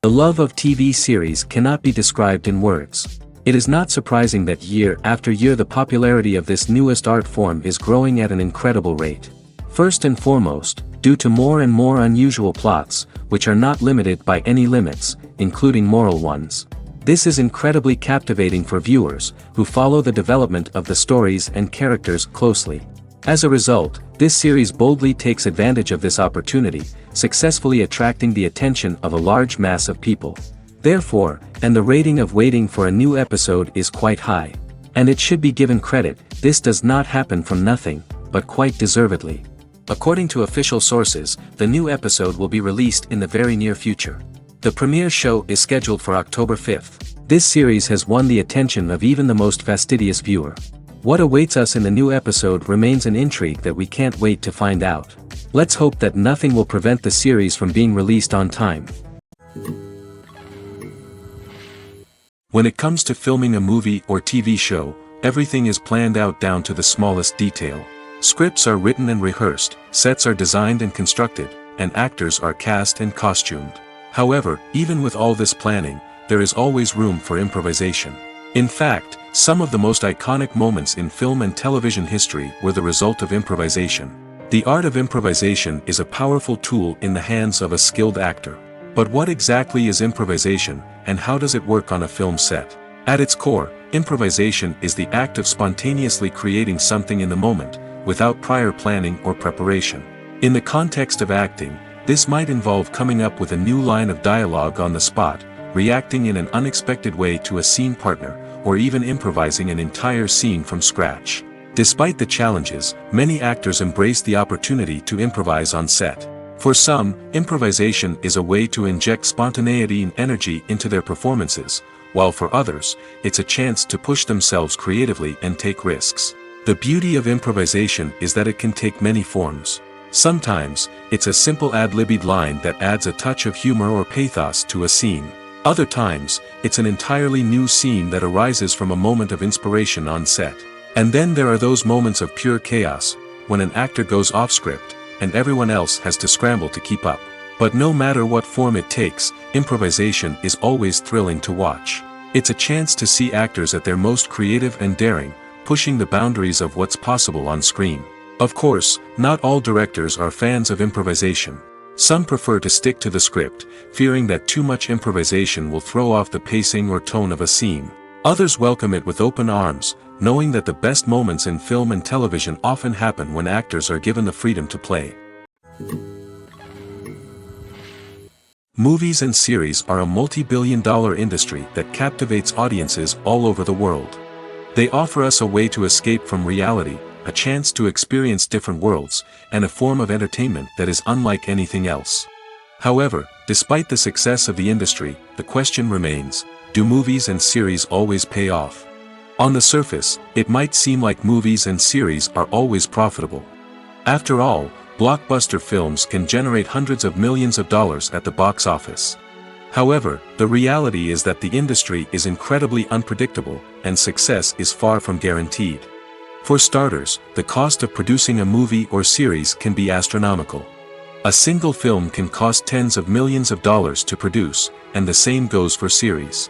The love of TV series cannot be described in words. It is not surprising that year after year the popularity of this newest art form is growing at an incredible rate. First and foremost, due to more and more unusual plots, which are not limited by any limits, including moral ones. This is incredibly captivating for viewers, who follow the development of the stories and characters closely. As a result, this series boldly takes advantage of this opportunity, successfully attracting the attention of a large mass of people. Therefore, and the rating of waiting for a new episode is quite high. And it should be given credit, this does not happen from nothing, but quite deservedly. According to official sources, the new episode will be released in the very near future. The premiere show is scheduled for October 5th. This series has won the attention of even the most fastidious viewer. What awaits us in the new episode remains an intrigue that we can't wait to find out. Let's hope that nothing will prevent the series from being released on time. When it comes to filming a movie or TV show, everything is planned out down to the smallest detail. Scripts are written and rehearsed, sets are designed and constructed, and actors are cast and costumed. However, even with all this planning, there is always room for improvisation. In fact, some of the most iconic moments in film and television history were the result of improvisation. The art of improvisation is a powerful tool in the hands of a skilled actor. But what exactly is improvisation, and how does it work on a film set? At its core, improvisation is the act of spontaneously creating something in the moment, without prior planning or preparation. In the context of acting, this might involve coming up with a new line of dialogue on the spot, reacting in an unexpected way to a scene partner, or even improvising an entire scene from scratch. Despite the challenges, many actors embrace the opportunity to improvise on set. For some, improvisation is a way to inject spontaneity and energy into their performances, while for others, it's a chance to push themselves creatively and take risks. The beauty of improvisation is that it can take many forms. Sometimes, it's a simple ad-libbed line that adds a touch of humor or pathos to a scene. Other times, it's an entirely new scene that arises from a moment of inspiration on set. And then there are those moments of pure chaos, when an actor goes off script, and everyone else has to scramble to keep up. But no matter what form it takes, improvisation is always thrilling to watch. It's a chance to see actors at their most creative and daring, pushing the boundaries of what's possible on screen. Of course, not all directors are fans of improvisation. Some prefer to stick to the script, fearing that too much improvisation will throw off the pacing or tone of a scene. Others welcome it with open arms, knowing that the best moments in film and television often happen when actors are given the freedom to play. Movies and series are a multi-billion-dollar industry that captivates audiences all over the world. They offer us a way to escape from reality, a chance to experience different worlds, and a form of entertainment that is unlike anything else. However, despite the success of the industry, the question remains, do movies and series always pay off? On the surface, it might seem like movies and series are always profitable. After all, blockbuster films can generate hundreds of millions of dollars at the box office. However, the reality is that the industry is incredibly unpredictable, and success is far from guaranteed. For starters, the cost of producing a movie or series can be astronomical. A single film can cost tens of millions of dollars to produce, and the same goes for series.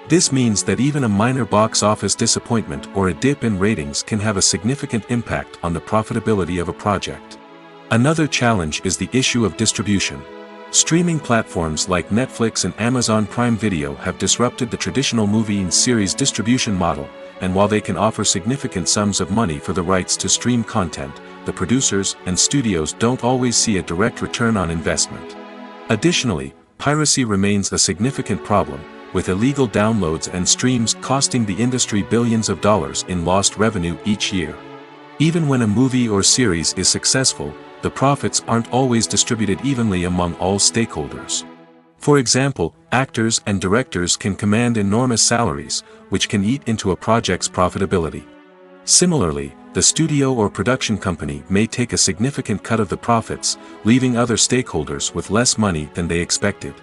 This means that even a minor box office disappointment or a dip in ratings can have a significant impact on the profitability of a project. Another challenge is the issue of distribution. Streaming platforms like Netflix and Amazon Prime Video have disrupted the traditional movie and series distribution model, and while they can offer significant sums of money for the rights to stream content, the producers and studios don't always see a direct return on investment. Additionally, piracy remains a significant problem, with illegal downloads and streams costing the industry billions of dollars in lost revenue each year. Even when a movie or series is successful, the profits aren't always distributed evenly among all stakeholders. For example, actors and directors can command enormous salaries, which can eat into a project's profitability. Similarly, the studio or production company may take a significant cut of the profits, leaving other stakeholders with less money than they expected.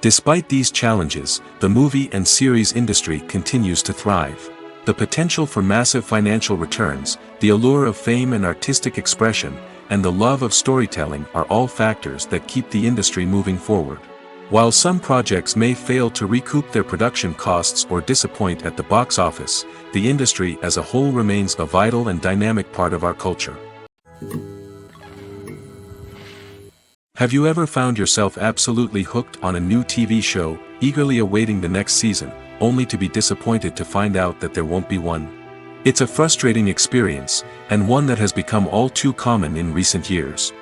Despite these challenges, the movie and series industry continues to thrive. The potential for massive financial returns, the allure of fame and artistic expression, and the love of storytelling are all factors that keep the industry moving forward. While some projects may fail to recoup their production costs or disappoint at the box office, the industry as a whole remains a vital and dynamic part of our culture. Have you ever found yourself absolutely hooked on a new TV show, eagerly awaiting the next season, only to be disappointed to find out that there won't be one? It's a frustrating experience, and one that has become all too common in recent years.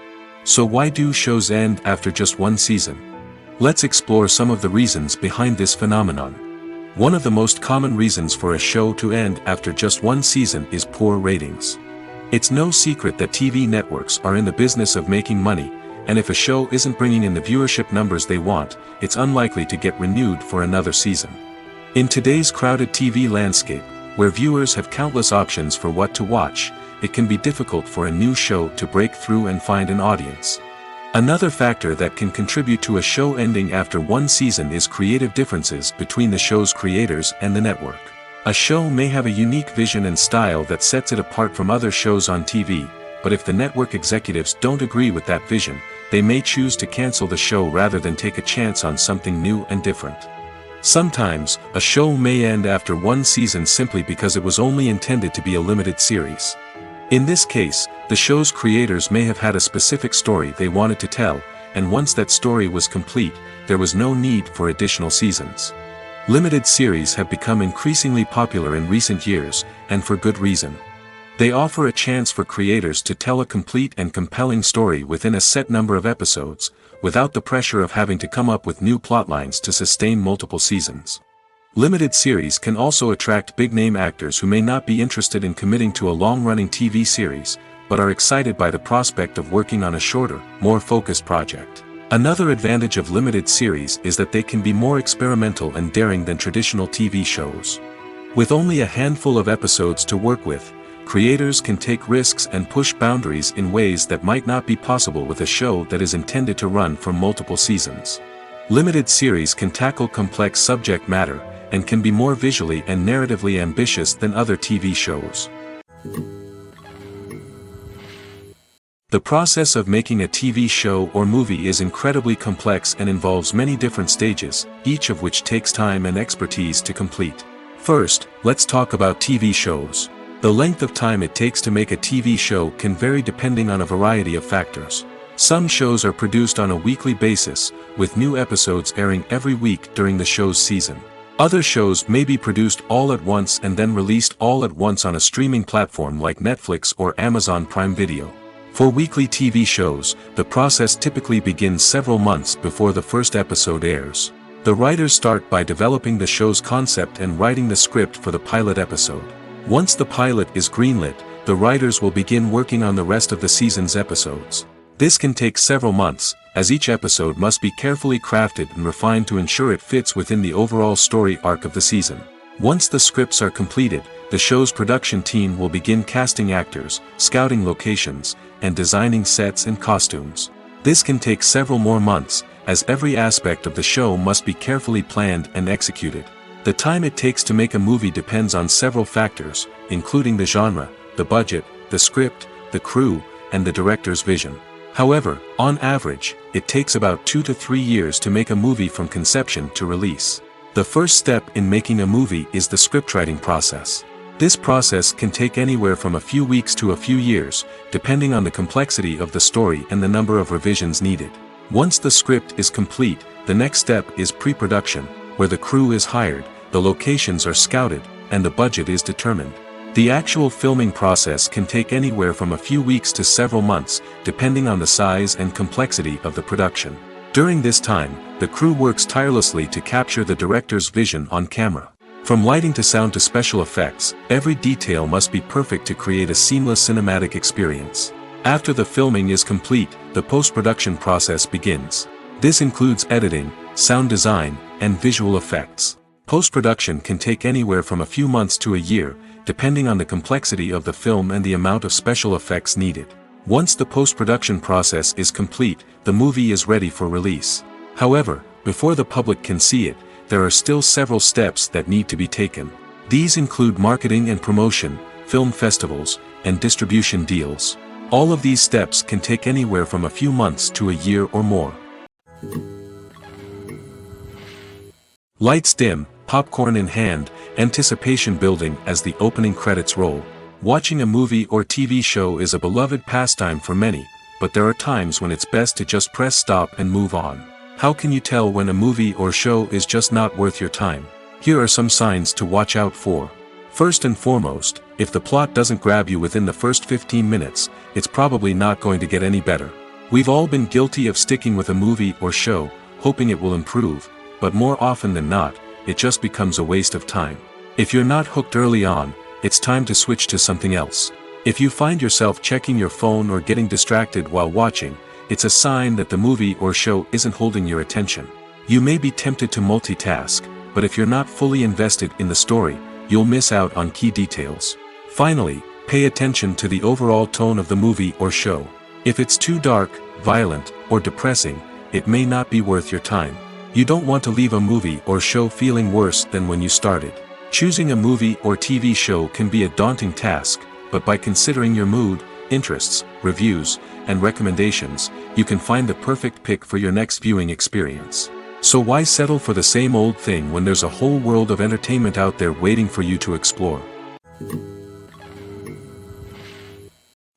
So why do shows end after just one season? Let's explore some of the reasons behind this phenomenon. One of the most common reasons for a show to end after just one season is poor ratings. It's no secret that TV networks are in the business of making money, and if a show isn't bringing in the viewership numbers they want, it's unlikely to get renewed for another season. In today's crowded TV landscape, where viewers have countless options for what to watch, it can be difficult for a new show to break through and find an audience. Another factor that can contribute to a show ending after one season is creative differences between the show's creators and the network. A show may have a unique vision and style that sets it apart from other shows on TV, but if the network executives don't agree with that vision, they may choose to cancel the show rather than take a chance on something new and different. Sometimes, a show may end after one season simply because it was only intended to be a limited series. In this case, the show's creators may have had a specific story they wanted to tell, and once that story was complete, there was no need for additional seasons. Limited series have become increasingly popular in recent years, and for good reason. They offer a chance for creators to tell a complete and compelling story within a set number of episodes, without the pressure of having to come up with new plotlines to sustain multiple seasons. Limited series can also attract big-name actors who may not be interested in committing to a long-running TV series, but are excited by the prospect of working on a shorter, more focused project. Another advantage of limited series is that they can be more experimental and daring than traditional TV shows. With only a handful of episodes to work with, creators can take risks and push boundaries in ways that might not be possible with a show that is intended to run for multiple seasons. Limited series can tackle complex subject matter, and can be more visually and narratively ambitious than other TV shows. The process of making a TV show or movie is incredibly complex and involves many different stages, each of which takes time and expertise to complete. First, let's talk about TV shows. The length of time it takes to make a TV show can vary depending on a variety of factors. Some shows are produced on a weekly basis, with new episodes airing every week during the show's season. Other shows may be produced all at once and then released all at once on a streaming platform like Netflix or Amazon Prime Video. For weekly TV shows, the process typically begins several months before the first episode airs. The writers start by developing the show's concept and writing the script for the pilot episode. Once the pilot is greenlit, the writers will begin working on the rest of the season's episodes. This can take several months, as each episode must be carefully crafted and refined to ensure it fits within the overall story arc of the season. Once the scripts are completed, the show's production team will begin casting actors, scouting locations, and designing sets and costumes. This can take several more months, as every aspect of the show must be carefully planned and executed. The time it takes to make a movie depends on several factors, including the genre, the budget, the script, the crew, and the director's vision. However, on average, it takes about 2 to 3 years to make a movie from conception to release. The first step in making a movie is the scriptwriting process. This process can take anywhere from a few weeks to a few years, depending on the complexity of the story and the number of revisions needed. Once the script is complete, the next step is pre-production, where the crew is hired, the locations are scouted, and the budget is determined. The actual filming process can take anywhere from a few weeks to several months, depending on the size and complexity of the production. During this time, the crew works tirelessly to capture the director's vision on camera. From lighting to sound to special effects, every detail must be perfect to create a seamless cinematic experience. After the filming is complete, the post-production process begins. This includes editing, sound design, and visual effects. Post-production can take anywhere from a few months to a year, depending on the complexity of the film and the amount of special effects needed. Once the post-production process is complete, the movie is ready for release. However, before the public can see it, there are still several steps that need to be taken. These include marketing and promotion, film festivals, and distribution deals. All of these steps can take anywhere from a few months to a year or more. Lights dim, popcorn in hand, anticipation building as the opening credits roll. Watching a movie or TV show is a beloved pastime for many, but there are times when it's best to just press stop and move on. How can you tell when a movie or show is just not worth your time? Here are some signs to watch out for. First and foremost, if the plot doesn't grab you within the first 15 minutes, it's probably not going to get any better. We've all been guilty of sticking with a movie or show, hoping it will improve, but more often than not, it just becomes a waste of time. If you're not hooked early on, it's time to switch to something else. If you find yourself checking your phone or getting distracted while watching, it's a sign that the movie or show isn't holding your attention. You may be tempted to multitask, but if you're not fully invested in the story, you'll miss out on key details. Finally, pay attention to the overall tone of the movie or show. If it's too dark, violent, or depressing, it may not be worth your time. You don't want to leave a movie or show feeling worse than when you started. Choosing a movie or TV show can be a daunting task, but by considering your mood, interests, reviews, and recommendations, you can find the perfect pick for your next viewing experience. So why settle for the same old thing when there's a whole world of entertainment out there waiting for you to explore?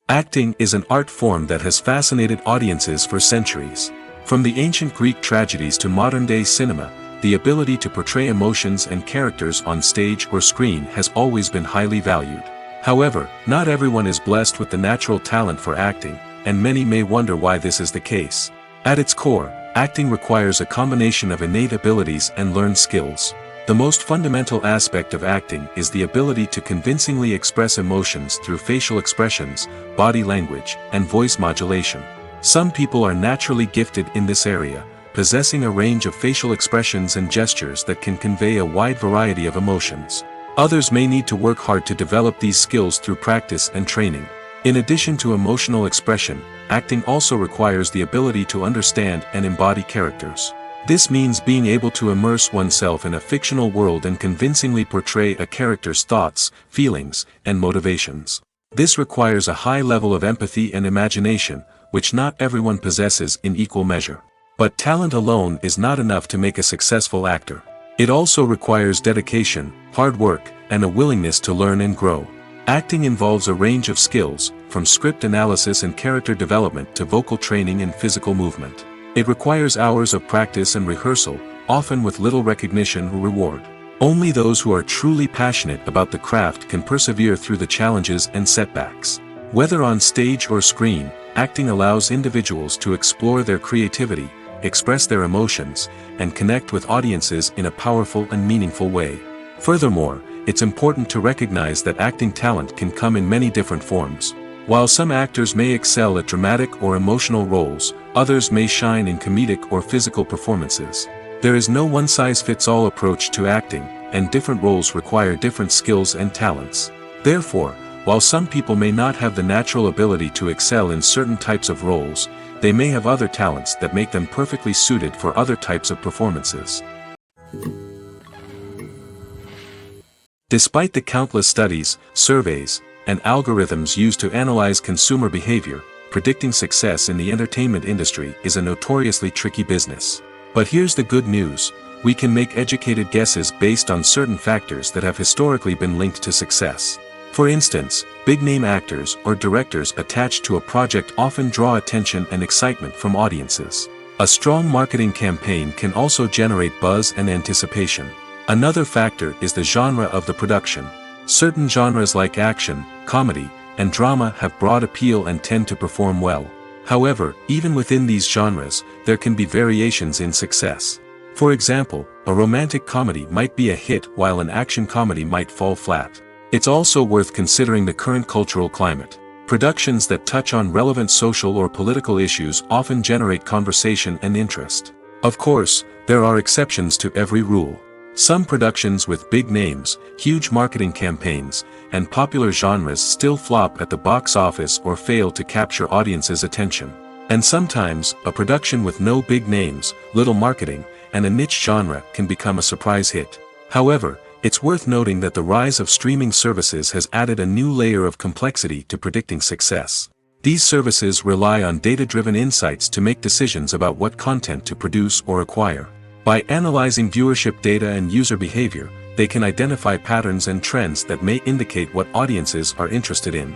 Acting is an art form that has fascinated audiences for centuries. From the ancient Greek tragedies to modern-day cinema, the ability to portray emotions and characters on stage or screen has always been highly valued. However, not everyone is blessed with the natural talent for acting, and many may wonder why this is the case. At its core, acting requires a combination of innate abilities and learned skills. The most fundamental aspect of acting is the ability to convincingly express emotions through facial expressions, body language, and voice modulation. Some people are naturally gifted in this area, possessing a range of facial expressions and gestures that can convey a wide variety of emotions. Others may need to work hard to develop these skills through practice and training. In addition to emotional expression, acting also requires the ability to understand and embody characters. This means being able to immerse oneself in a fictional world and convincingly portray a character's thoughts, feelings, and motivations. This requires a high level of empathy and imagination, which not everyone possesses in equal measure. But talent alone is not enough to make a successful actor. It also requires dedication, hard work, and a willingness to learn and grow. Acting involves a range of skills, from script analysis and character development to vocal training and physical movement. It requires hours of practice and rehearsal, often with little recognition or reward. Only those who are truly passionate about the craft can persevere through the challenges and setbacks. Whether on stage or screen, acting allows individuals to explore their creativity, express their emotions, and connect with audiences in a powerful and meaningful way. Furthermore, it's important to recognize that acting talent can come in many different forms. While some actors may excel at dramatic or emotional roles, others may shine in comedic or physical performances. There is no one-size-fits-all approach to acting, and different roles require different skills and talents. Therefore, while some people may not have the natural ability to excel in certain types of roles, they may have other talents that make them perfectly suited for other types of performances. Despite the countless studies, surveys, and algorithms used to analyze consumer behavior, predicting success in the entertainment industry is a notoriously tricky business. But here's the good news: we can make educated guesses based on certain factors that have historically been linked to success. For instance, big-name actors or directors attached to a project often draw attention and excitement from audiences. A strong marketing campaign can also generate buzz and anticipation. Another factor is the genre of the production. Certain genres like action, comedy, and drama have broad appeal and tend to perform well. However, even within these genres, there can be variations in success. For example, a romantic comedy might be a hit while an action comedy might fall flat. It's also worth considering the current cultural climate. Productions that touch on relevant social or political issues often generate conversation and interest. Of course, there are exceptions to every rule. Some productions with big names, huge marketing campaigns, and popular genres still flop at the box office or fail to capture audiences' attention. And sometimes, a production with no big names, little marketing, and a niche genre can become a surprise hit. However, it's worth noting that the rise of streaming services has added a new layer of complexity to predicting success. These services rely on data-driven insights to make decisions about what content to produce or acquire. By analyzing viewership data and user behavior, they can identify patterns and trends that may indicate what audiences are interested in.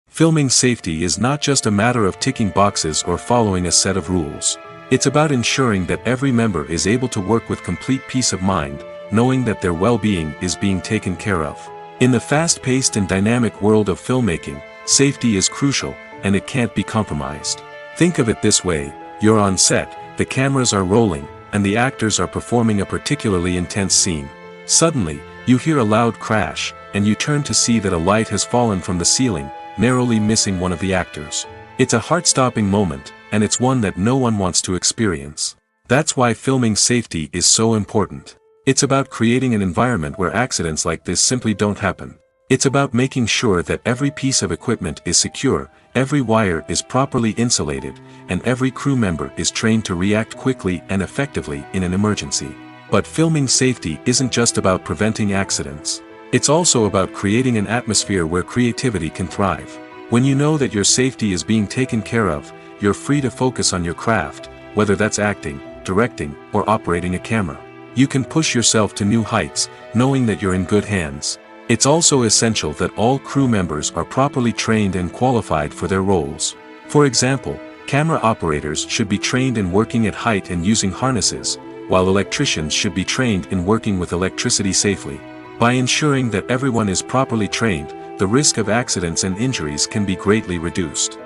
Filming safety is not just a matter of ticking boxes or following a set of rules. It's about ensuring that every member is able to work with complete peace of mind, knowing that their well-being is being taken care of. In the fast-paced and dynamic world of filmmaking, safety is crucial, and it can't be compromised. Think of it this way: you're on set, the cameras are rolling, and the actors are performing a particularly intense scene. Suddenly, you hear a loud crash, and you turn to see that a light has fallen from the ceiling, narrowly missing one of the actors. It's a heart-stopping moment, and it's one that no one wants to experience. That's why filming safety is so important. It's about creating an environment where accidents like this simply don't happen. It's about making sure that every piece of equipment is secure, every wire is properly insulated, and every crew member is trained to react quickly and effectively in an emergency. But filming safety isn't just about preventing accidents. It's also about creating an atmosphere where creativity can thrive. When you know that your safety is being taken care of, you're free to focus on your craft, whether that's acting, directing, or operating a camera. You can push yourself to new heights, knowing that you're in good hands. It's also essential that all crew members are properly trained and qualified for their roles. For example, camera operators should be trained in working at height and using harnesses, while electricians should be trained in working with electricity safely. By ensuring that everyone is properly trained, the risk of accidents and injuries can be greatly reduced.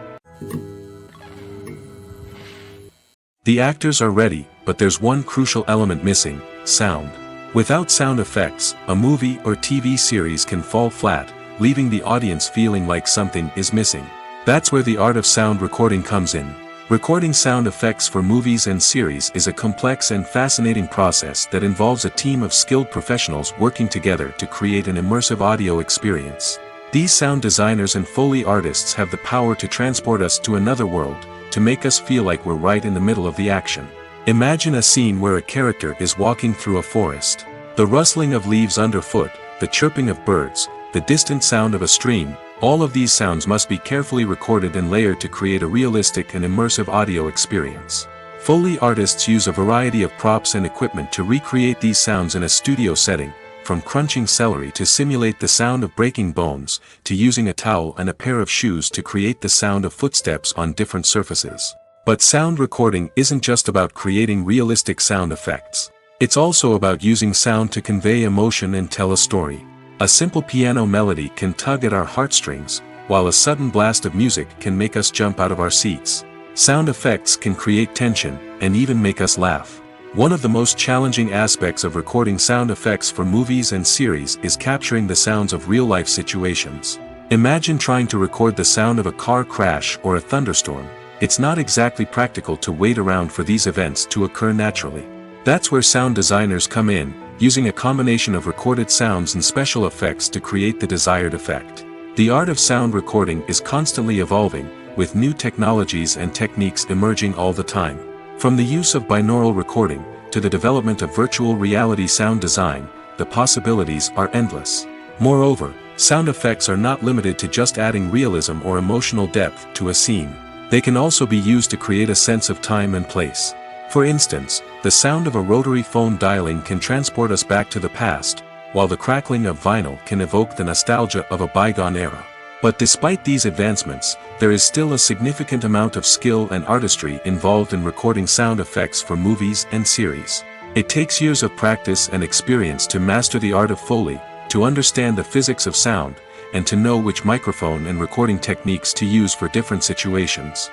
The actors are ready, but there's one crucial element missing: sound. Without sound effects, a movie or TV series can fall flat, leaving the audience feeling like something is missing. That's where the art of sound recording comes in. Recording sound effects for movies and series is a complex and fascinating process that involves a team of skilled professionals working together to create an immersive audio experience. These sound designers and Foley artists have the power to transport us to another world, to make us feel like we're right in the middle of the action. Imagine a scene where a character is walking through a forest. The rustling of leaves underfoot, the chirping of birds, the distant sound of a stream, all of these sounds must be carefully recorded and layered to create a realistic and immersive audio experience. Foley artists use a variety of props and equipment to recreate these sounds in a studio setting, from crunching celery to simulate the sound of breaking bones, to using a towel and a pair of shoes to create the sound of footsteps on different surfaces. But sound recording isn't just about creating realistic sound effects. It's also about using sound to convey emotion and tell a story. A simple piano melody can tug at our heartstrings, while a sudden blast of music can make us jump out of our seats. Sound effects can create tension, and even make us laugh. One of the most challenging aspects of recording sound effects for movies and series is capturing the sounds of real-life situations. Imagine trying to record the sound of a car crash or a thunderstorm. It's not exactly practical to wait around for these events to occur naturally. That's where sound designers come in, using a combination of recorded sounds and special effects to create the desired effect. The art of sound recording is constantly evolving, with new technologies and techniques emerging all the time. From the use of binaural recording, to the development of virtual reality sound design, the possibilities are endless. Moreover, sound effects are not limited to just adding realism or emotional depth to a scene. They can also be used to create a sense of time and place. For instance, the sound of a rotary phone dialing can transport us back to the past, while the crackling of vinyl can evoke the nostalgia of a bygone era. But despite these advancements, there is still a significant amount of skill and artistry involved in recording sound effects for movies and series. It takes years of practice and experience to master the art of Foley, to understand the physics of sound, and to know which microphone and recording techniques to use for different situations.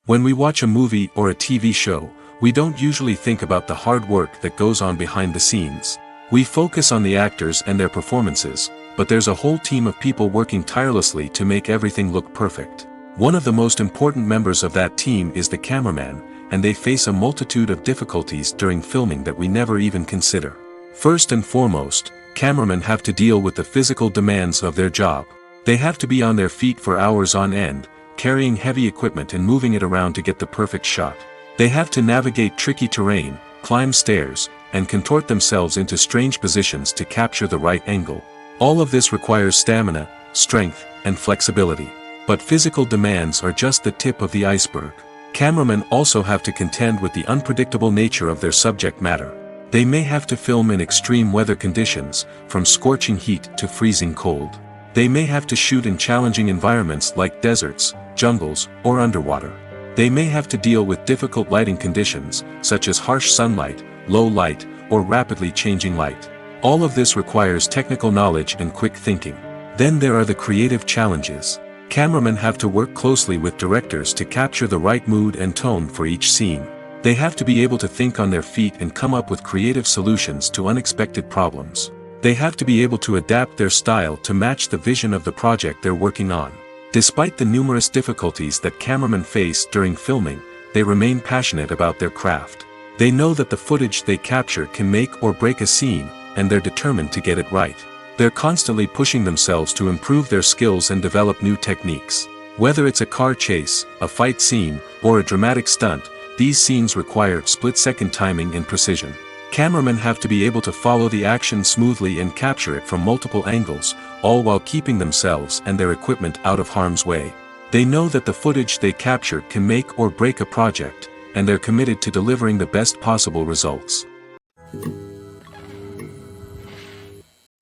When we watch a movie or a TV show, we don't usually think about the hard work that goes on behind the scenes. We focus on the actors and their performances, but there's a whole team of people working tirelessly to make everything look perfect. One of the most important members of that team is the cameraman, and they face a multitude of difficulties during filming that we never even consider. First and foremost, cameramen have to deal with the physical demands of their job. They have to be on their feet for hours on end, carrying heavy equipment and moving it around to get the perfect shot. They have to navigate tricky terrain, climb stairs, and contort themselves into strange positions to capture the right angle. All of this requires stamina, strength, and flexibility. But physical demands are just the tip of the iceberg. Cameramen also have to contend with the unpredictable nature of their subject matter. They may have to film in extreme weather conditions, from scorching heat to freezing cold. They may have to shoot in challenging environments like deserts, jungles, or underwater. They may have to deal with difficult lighting conditions, such as harsh sunlight, low light, or rapidly changing light. All of this requires technical knowledge and quick thinking. Then there are the creative challenges. Cameramen have to work closely with directors to capture the right mood and tone for each scene. They have to be able to think on their feet and come up with creative solutions to unexpected problems. They have to be able to adapt their style to match the vision of the project they're working on. Despite the numerous difficulties that cameramen face during filming, they remain passionate about their craft. They know that the footage they capture can make or break a scene, and they're determined to get it right. They're constantly pushing themselves to improve their skills and develop new techniques. Whether it's a car chase, a fight scene, or a dramatic stunt, these scenes require split-second timing and precision. Cameramen have to be able to follow the action smoothly and capture it from multiple angles, all while keeping themselves and their equipment out of harm's way. They know that the footage they capture can make or break a project, and they're committed to delivering the best possible results.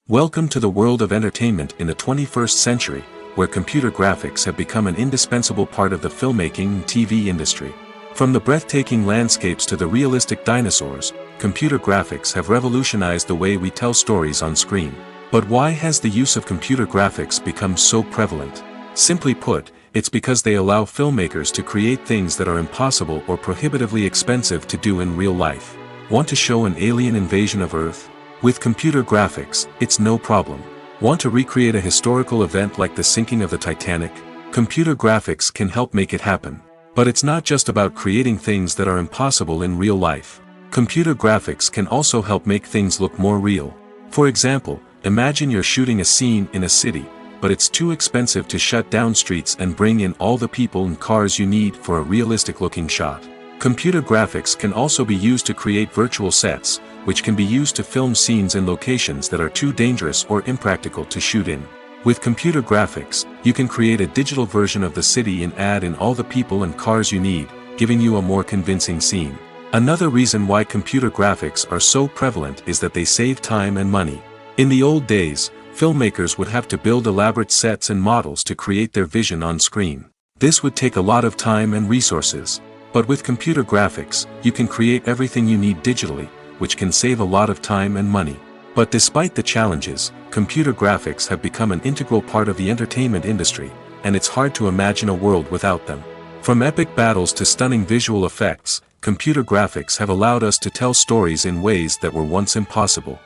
Welcome to the world of entertainment in the 21st century, where computer graphics have become an indispensable part of the filmmaking and TV industry. From the breathtaking landscapes to the realistic dinosaurs, computer graphics have revolutionized the way we tell stories on screen. But why has the use of computer graphics become so prevalent? Simply put, it's because they allow filmmakers to create things that are impossible or prohibitively expensive to do in real life. Want to show an alien invasion of Earth? With computer graphics, it's no problem. Want to recreate a historical event like the sinking of the Titanic? Computer graphics can help make it happen. But it's not just about creating things that are impossible in real life. Computer graphics can also help make things look more real. For example, imagine you're shooting a scene in a city, but it's too expensive to shut down streets and bring in all the people and cars you need for a realistic-looking shot. Computer graphics can also be used to create virtual sets, which can be used to film scenes in locations that are too dangerous or impractical to shoot in. With computer graphics, you can create a digital version of the city and add in all the people and cars you need, giving you a more convincing scene. Another reason why computer graphics are so prevalent is that they save time and money. In the old days, filmmakers would have to build elaborate sets and models to create their vision on screen. This would take a lot of time and resources. But with computer graphics, you can create everything you need digitally, which can save a lot of time and money. But despite the challenges, computer graphics have become an integral part of the entertainment industry, and it's hard to imagine a world without them. From epic battles to stunning visual effects, computer graphics have allowed us to tell stories in ways that were once impossible.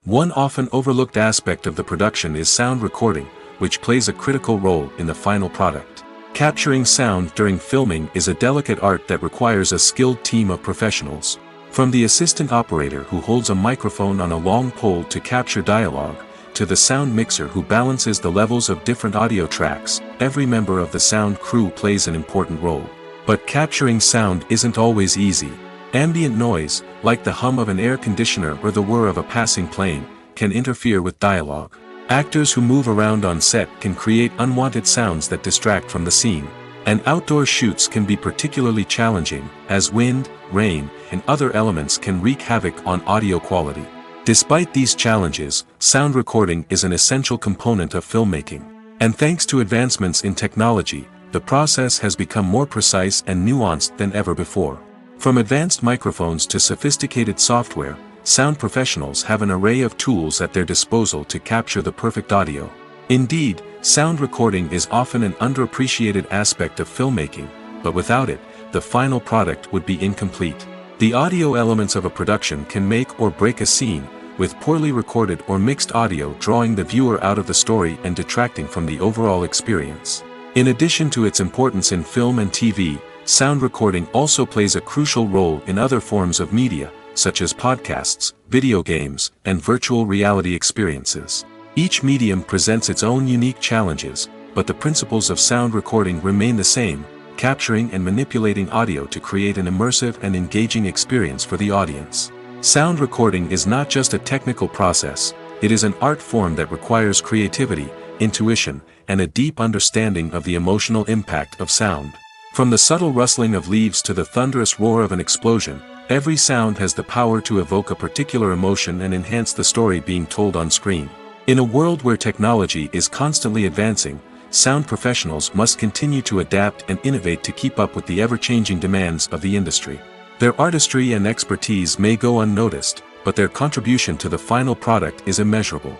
One often overlooked aspect of the production is sound recording, which plays a critical role in the final product. Capturing sound during filming is a delicate art that requires a skilled team of professionals. From the assistant operator who holds a microphone on a long pole to capture dialogue, to the sound mixer who balances the levels of different audio tracks, every member of the sound crew plays an important role. But capturing sound isn't always easy. Ambient noise, like the hum of an air conditioner or the whir of a passing plane, can interfere with dialogue. Actors who move around on set can create unwanted sounds that distract from the scene. And outdoor shoots can be particularly challenging, as wind, rain, and other elements can wreak havoc on audio quality. Despite these challenges, sound recording is an essential component of filmmaking. And thanks to advancements in technology, the process has become more precise and nuanced than ever before. From advanced microphones to sophisticated software, sound professionals have an array of tools at their disposal to capture the perfect audio. Indeed, sound recording is often an underappreciated aspect of filmmaking, but without it, the final product would be incomplete. The audio elements of a production can make or break a scene, with poorly recorded or mixed audio drawing the viewer out of the story and detracting from the overall experience. In addition to its importance in film and TV, sound recording also plays a crucial role in other forms of media, such as podcasts, video games, and virtual reality experiences. Each medium presents its own unique challenges, but the principles of sound recording remain the same, capturing and manipulating audio to create an immersive and engaging experience for the audience. Sound recording is not just a technical process, it is an art form that requires creativity, intuition, and a deep understanding of the emotional impact of sound. From the subtle rustling of leaves to the thunderous roar of an explosion, every sound has the power to evoke a particular emotion and enhance the story being told on screen. In a world where technology is constantly advancing, sound professionals must continue to adapt and innovate to keep up with the ever-changing demands of the industry. Their artistry and expertise may go unnoticed, but their contribution to the final product is immeasurable.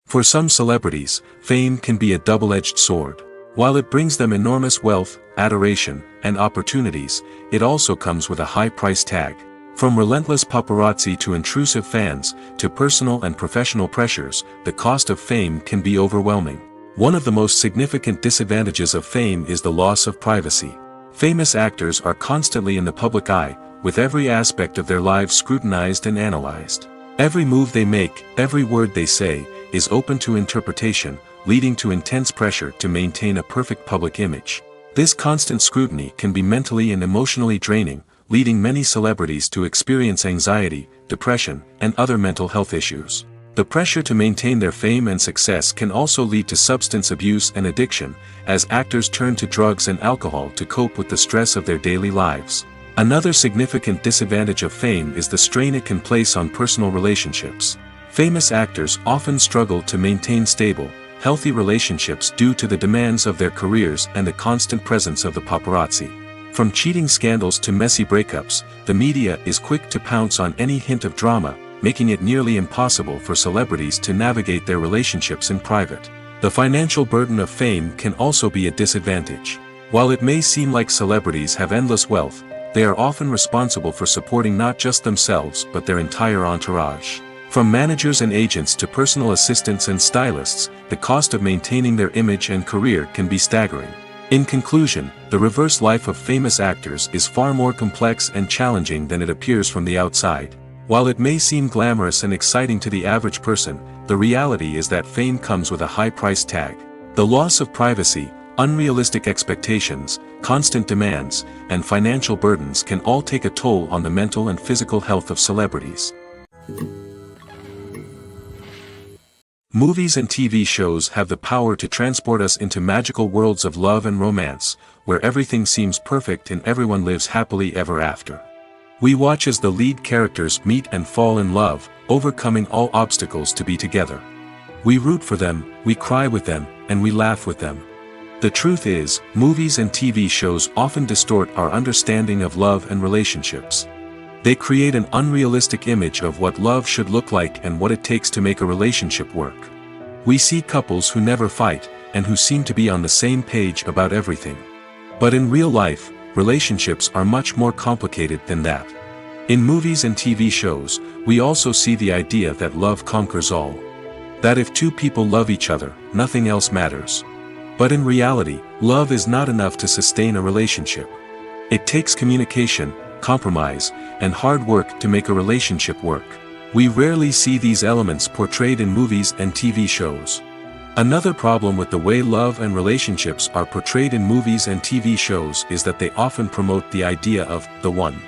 For some celebrities, fame can be a double-edged sword. While it brings them enormous wealth, adoration, and opportunities, it also comes with a high price tag. From relentless paparazzi to intrusive fans, to personal and professional pressures, the cost of fame can be overwhelming. One of the most significant disadvantages of fame is the loss of privacy. Famous actors are constantly in the public eye, with every aspect of their lives scrutinized and analyzed. Every move they make, every word they say, is open to interpretation, leading to intense pressure to maintain a perfect public image. This constant scrutiny can be mentally and emotionally draining, leading many celebrities to experience anxiety, depression, and other mental health issues. The pressure to maintain their fame and success can also lead to substance abuse and addiction, as actors turn to drugs and alcohol to cope with the stress of their daily lives. Another significant disadvantage of fame is the strain it can place on personal relationships. Famous actors often struggle to maintain stable, healthy relationships due to the demands of their careers and the constant presence of the paparazzi. From cheating scandals to messy breakups, the media is quick to pounce on any hint of drama, making it nearly impossible for celebrities to navigate their relationships in private. The financial burden of fame can also be a disadvantage. While it may seem like celebrities have endless wealth, they are often responsible for supporting not just themselves but their entire entourage. From managers and agents to personal assistants and stylists, the cost of maintaining their image and career can be staggering. In conclusion, the reverse life of famous actors is far more complex and challenging than it appears from the outside. While it may seem glamorous and exciting to the average person, the reality is that fame comes with a high price tag. The loss of privacy, unrealistic expectations, constant demands, and financial burdens can all take a toll on the mental and physical health of celebrities. Movies and TV shows have the power to transport us into magical worlds of love and romance, where everything seems perfect and everyone lives happily ever after. We watch as the lead characters meet and fall in love, overcoming all obstacles to be together. We root for them, we cry with them, and we laugh with them. The truth is, movies and TV shows often distort our understanding of love and relationships. They create an unrealistic image of what love should look like and what it takes to make a relationship work. We see couples who never fight, and who seem to be on the same page about everything. But in real life, relationships are much more complicated than that. In movies and TV shows, we also see the idea that love conquers all. That if two people love each other, nothing else matters. But in reality, love is not enough to sustain a relationship. It takes communication, compromise, and hard work to make a relationship work. We rarely see these elements portrayed in movies and TV shows. Another problem with the way love and relationships are portrayed in movies and TV shows is that they often promote the idea of the one.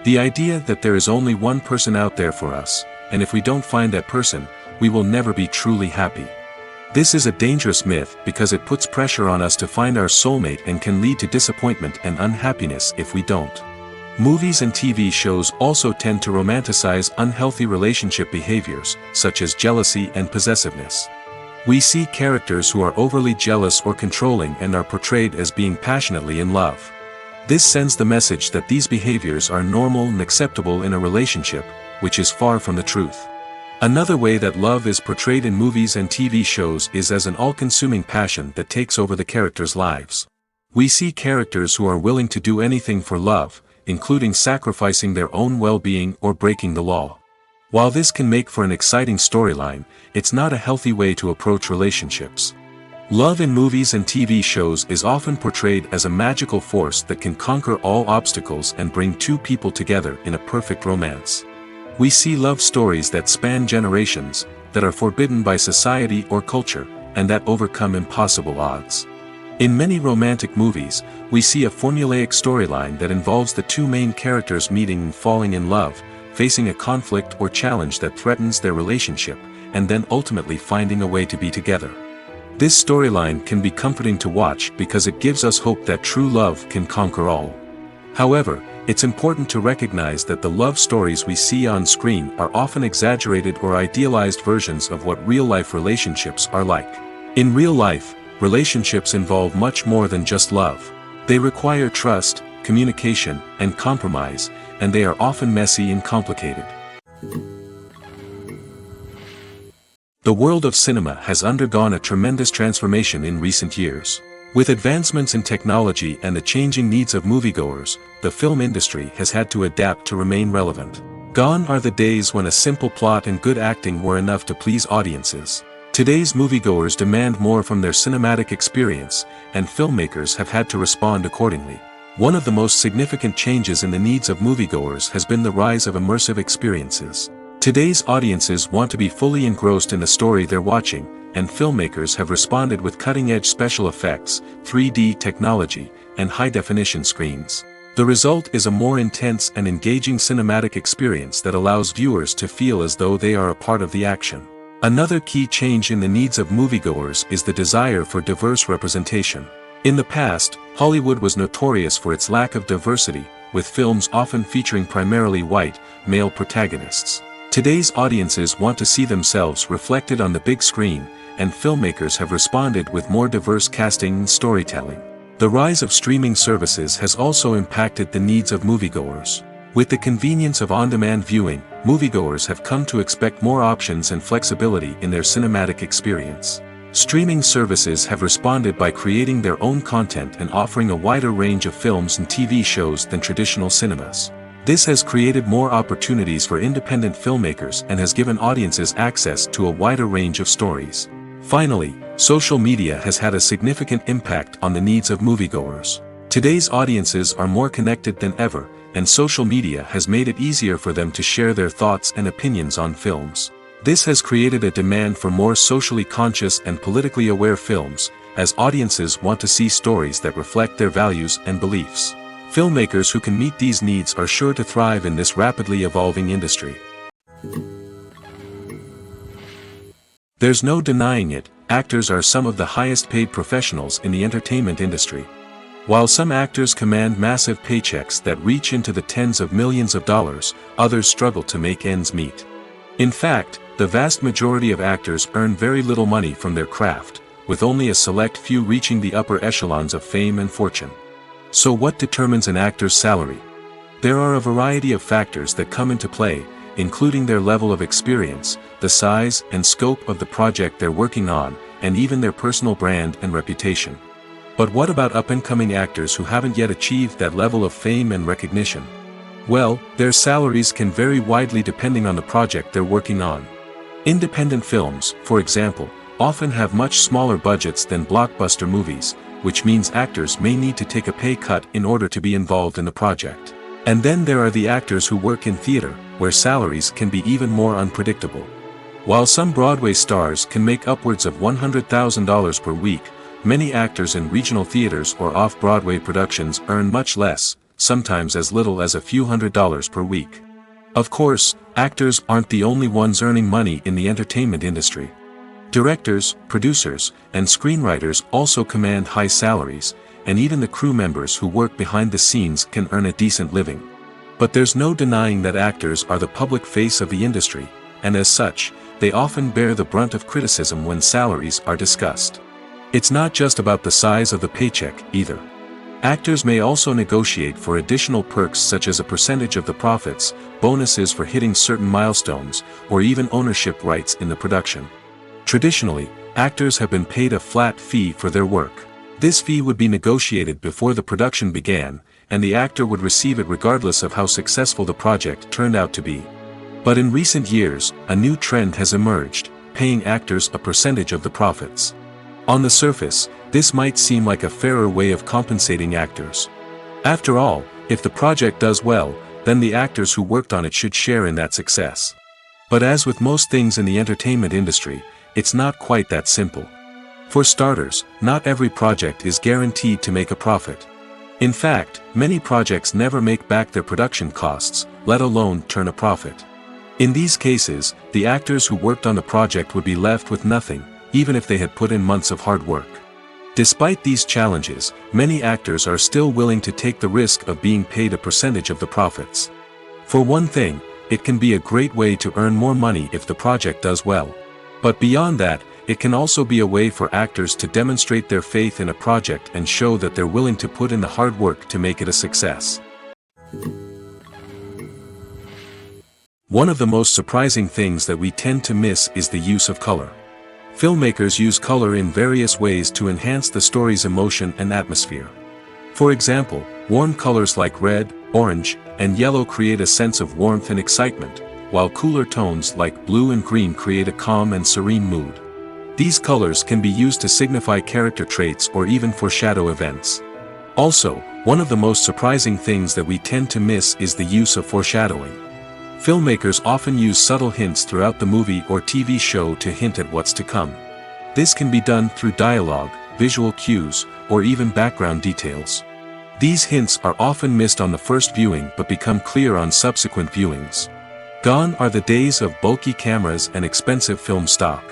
The idea that there is only one person out there for us, and if we don't find that person, we will never be truly happy. This is a dangerous myth because it puts pressure on us to find our soulmate and can lead to disappointment and unhappiness if we don't. Movies and TV shows also tend to romanticize unhealthy relationship behaviors, such as jealousy and possessiveness. We see characters who are overly jealous or controlling and are portrayed as being passionately in love. This sends the message that these behaviors are normal and acceptable in a relationship, which is far from the truth. Another way that love is portrayed in movies and TV shows is as an all-consuming passion that takes over the characters' lives. We see characters who are willing to do anything for love, including sacrificing their own well-being or breaking the law. While this can make for an exciting storyline, it's not a healthy way to approach relationships. Love in movies and TV shows is often portrayed as a magical force that can conquer all obstacles and bring two people together in a perfect romance. We see love stories that span generations, that are forbidden by society or culture, and that overcome impossible odds. In many romantic movies, we see a formulaic storyline that involves the two main characters meeting and falling in love, facing a conflict or challenge that threatens their relationship, and then ultimately finding a way to be together. This storyline can be comforting to watch because it gives us hope that true love can conquer all. However, it's important to recognize that the love stories we see on screen are often exaggerated or idealized versions of what real-life relationships are like. In real life, relationships involve much more than just love. They require trust, communication, and compromise, and they are often messy and complicated. The world of cinema has undergone a tremendous transformation in recent years. With advancements in technology and the changing needs of moviegoers, the film industry has had to adapt to remain relevant. Gone are the days when a simple plot and good acting were enough to please audiences. Today's moviegoers demand more from their cinematic experience, and filmmakers have had to respond accordingly. One of the most significant changes in the needs of moviegoers has been the rise of immersive experiences. Today's audiences want to be fully engrossed in the story they're watching, and filmmakers have responded with cutting-edge special effects, 3D technology, and high-definition screens. The result is a more intense and engaging cinematic experience that allows viewers to feel as though they are a part of the action. Another key change in the needs of moviegoers is the desire for diverse representation. In the past, Hollywood was notorious for its lack of diversity, with films often featuring primarily white, male protagonists. Today's audiences want to see themselves reflected on the big screen, and filmmakers have responded with more diverse casting and storytelling. The rise of streaming services has also impacted the needs of moviegoers. With the convenience of on-demand viewing, moviegoers have come to expect more options and flexibility in their cinematic experience. Streaming services have responded by creating their own content and offering a wider range of films and TV shows than traditional cinemas. This has created more opportunities for independent filmmakers and has given audiences access to a wider range of stories. Finally, social media has had a significant impact on the needs of moviegoers. Today's audiences are more connected than ever, and social media has made it easier for them to share their thoughts and opinions on films. This has created a demand for more socially conscious and politically aware films, as audiences want to see stories that reflect their values and beliefs. Filmmakers who can meet these needs are sure to thrive in this rapidly evolving industry. There's no denying it, actors are some of the highest-paid professionals in the entertainment industry. While some actors command massive paychecks that reach into the tens of millions of dollars, others struggle to make ends meet. In fact, the vast majority of actors earn very little money from their craft, with only a select few reaching the upper echelons of fame and fortune. So what determines an actor's salary? There are a variety of factors that come into play, including their level of experience, the size and scope of the project they're working on, and even their personal brand and reputation. But what about up-and-coming actors who haven't yet achieved that level of fame and recognition? Well, their salaries can vary widely depending on the project they're working on. Independent films, for example, often have much smaller budgets than blockbuster movies, which means actors may need to take a pay cut in order to be involved in the project. And then there are the actors who work in theater, where salaries can be even more unpredictable. While some Broadway stars can make upwards of $100,000 per week, many actors in regional theaters or off-Broadway productions earn much less, sometimes as little as a few $100s per week. Of course, actors aren't the only ones earning money in the entertainment industry. Directors, producers, and screenwriters also command high salaries, and even the crew members who work behind the scenes can earn a decent living. But there's no denying that actors are the public face of the industry, and as such, they often bear the brunt of criticism when salaries are discussed. It's not just about the size of the paycheck, either. Actors may also negotiate for additional perks such as a percentage of the profits, bonuses for hitting certain milestones, or even ownership rights in the production. Traditionally, actors have been paid a flat fee for their work. This fee would be negotiated before the production began, and the actor would receive it regardless of how successful the project turned out to be. But in recent years, a new trend has emerged, paying actors a percentage of the profits. On the surface, this might seem like a fairer way of compensating actors. After all, if the project does well, then the actors who worked on it should share in that success. But as with most things in the entertainment industry, it's not quite that simple. For starters, not every project is guaranteed to make a profit. In fact, many projects never make back their production costs, let alone turn a profit. In these cases, the actors who worked on the project would be left with nothing, even if they had put in months of hard work. Despite these challenges, many actors are still willing to take the risk of being paid a percentage of the profits. For one thing, it can be a great way to earn more money if the project does well. But beyond that, it can also be a way for actors to demonstrate their faith in a project and show that they're willing to put in the hard work to make it a success. One of the most surprising things that we tend to miss is the use of color. Filmmakers use color in various ways to enhance the story's emotion and atmosphere. For example, warm colors like red, orange, and yellow create a sense of warmth and excitement, while cooler tones like blue and green create a calm and serene mood. These colors can be used to signify character traits or even foreshadow events. Also, one of the most surprising things that we tend to miss is the use of foreshadowing. Filmmakers often use subtle hints throughout the movie or TV show to hint at what's to come. This can be done through dialogue, visual cues, or even background details. These hints are often missed on the first viewing but become clear on subsequent viewings. Gone are the days of bulky cameras and expensive film stock.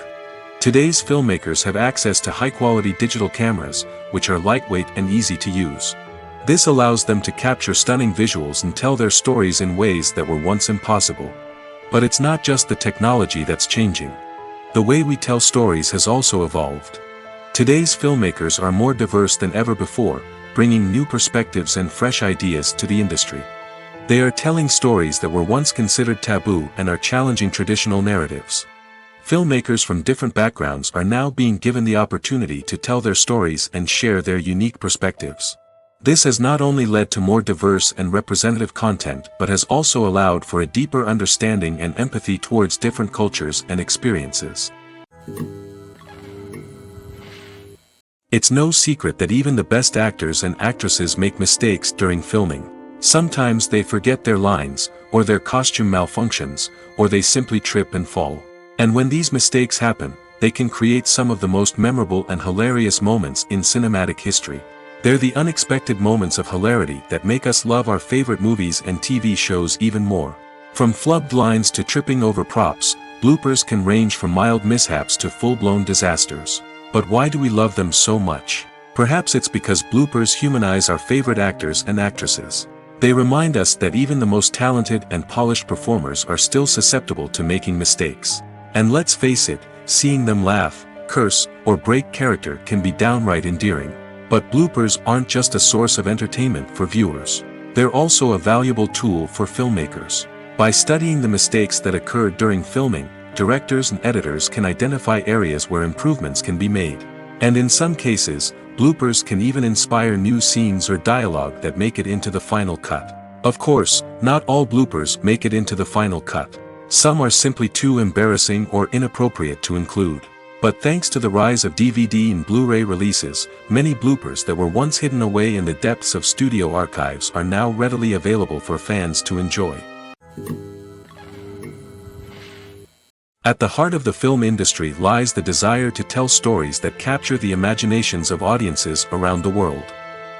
Today's filmmakers have access to high-quality digital cameras, which are lightweight and easy to use. This allows them to capture stunning visuals and tell their stories in ways that were once impossible. But it's not just the technology that's changing. The way we tell stories has also evolved. Today's filmmakers are more diverse than ever before, bringing new perspectives and fresh ideas to the industry. They are telling stories that were once considered taboo and are challenging traditional narratives. Filmmakers from different backgrounds are now being given the opportunity to tell their stories and share their unique perspectives. This has not only led to more diverse and representative content but has also allowed for a deeper understanding and empathy towards different cultures and experiences. It's no secret that even the best actors and actresses make mistakes during filming. Sometimes they forget their lines, or their costume malfunctions, or they simply trip and fall. And when these mistakes happen, they can create some of the most memorable and hilarious moments in cinematic history. They're the unexpected moments of hilarity that make us love our favorite movies and TV shows even more. From flubbed lines to tripping over props, bloopers can range from mild mishaps to full-blown disasters. But why do we love them so much? Perhaps it's because bloopers humanize our favorite actors and actresses. They remind us that even the most talented and polished performers are still susceptible to making mistakes. And let's face it, seeing them laugh, curse, or break character can be downright endearing. But bloopers aren't just a source of entertainment for viewers. They're also a valuable tool for filmmakers. By studying the mistakes that occurred during filming, directors and editors can identify areas where improvements can be made. And in some cases, bloopers can even inspire new scenes or dialogue that make it into the final cut. Of course, not all bloopers make it into the final cut. Some are simply too embarrassing or inappropriate to include. But thanks to the rise of DVD and Blu-ray releases, many bloopers that were once hidden away in the depths of studio archives are now readily available for fans to enjoy. At the heart of the film industry lies the desire to tell stories that capture the imaginations of audiences around the world.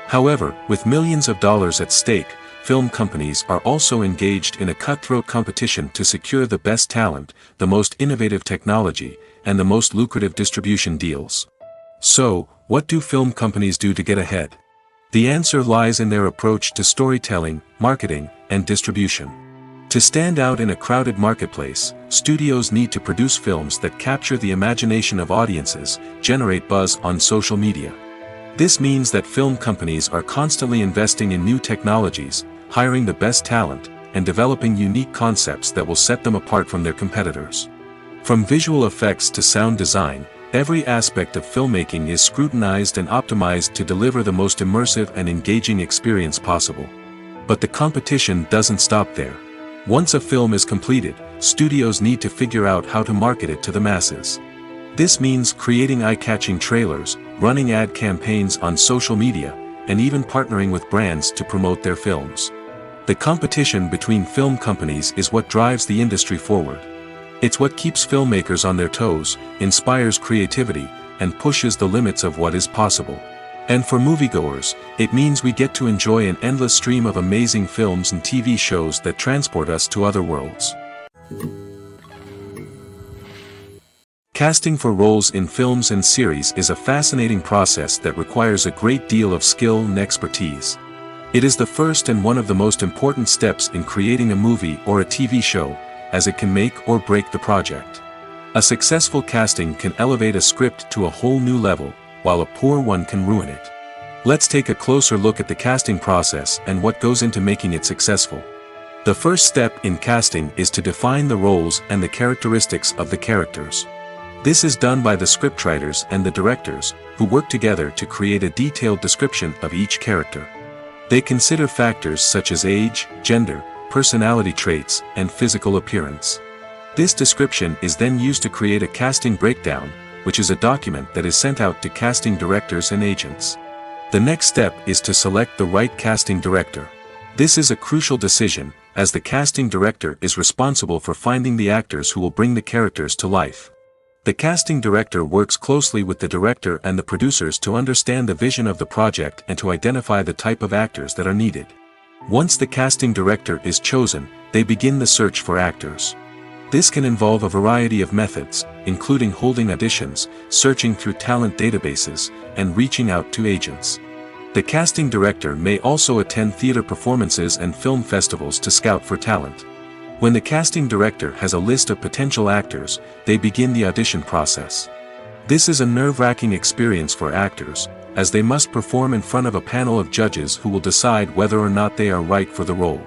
However, with millions of dollars at stake, film companies are also engaged in a cutthroat competition to secure the best talent, the most innovative technology, and the most lucrative distribution deals. So, what do film companies do to get ahead? The answer lies in their approach to storytelling, marketing, and distribution. To stand out in a crowded marketplace, studios need to produce films that capture the imagination of audiences, generate buzz on social media. This means that film companies are constantly investing in new technologies, hiring the best talent, and developing unique concepts that will set them apart from their competitors. From visual effects to sound design, every aspect of filmmaking is scrutinized and optimized to deliver the most immersive and engaging experience possible. But the competition doesn't stop there. Once a film is completed, studios need to figure out how to market it to the masses. This means creating eye-catching trailers, running ad campaigns on social media, and even partnering with brands to promote their films. The competition between film companies is what drives the industry forward. It's what keeps filmmakers on their toes, inspires creativity, and pushes the limits of what is possible. And for moviegoers, it means we get to enjoy an endless stream of amazing films and TV shows that transport us to other worlds. Casting for roles in films and series is a fascinating process that requires a great deal of skill and expertise. It is the first and one of the most important steps in creating a movie or a TV show, as it can make or break the project. A successful casting can elevate a script to a whole new level, while a poor one can ruin it. Let's take a closer look at the casting process and what goes into making it successful. The first step in casting is to define the roles and the characteristics of the characters. This is done by the scriptwriters and the directors, who work together to create a detailed description of each character. They consider factors such as age, gender, personality traits, and physical appearance. This description is then used to create a casting breakdown, which is a document that is sent out to casting directors and agents. The next step is to select the right casting director. This is a crucial decision, as the casting director is responsible for finding the actors who will bring the characters to life. The casting director works closely with the director and the producers to understand the vision of the project and to identify the type of actors that are needed. Once the casting director is chosen, they begin the search for actors. This can involve a variety of methods, including holding auditions, searching through talent databases, and reaching out to agents. The casting director may also attend theater performances and film festivals to scout for talent. When the casting director has a list of potential actors, they begin the audition process. This is a nerve-wracking experience for actors, as they must perform in front of a panel of judges who will decide whether or not they are right for the role.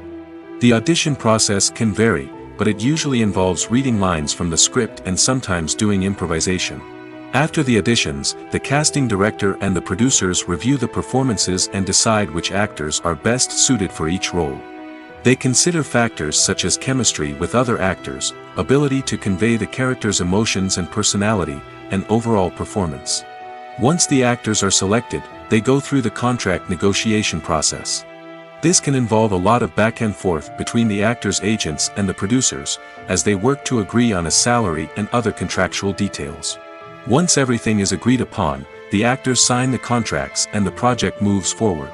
The audition process can vary, but it usually involves reading lines from the script and sometimes doing improvisation. After the auditions, the casting director and the producers review the performances and decide which actors are best suited for each role. They consider factors such as chemistry with other actors, ability to convey the character's emotions and personality, and overall performance. Once the actors are selected, they go through the contract negotiation process. This can involve a lot of back and forth between the actors' agents and the producers, as they work to agree on a salary and other contractual details. Once everything is agreed upon, the actors sign the contracts and the project moves forward.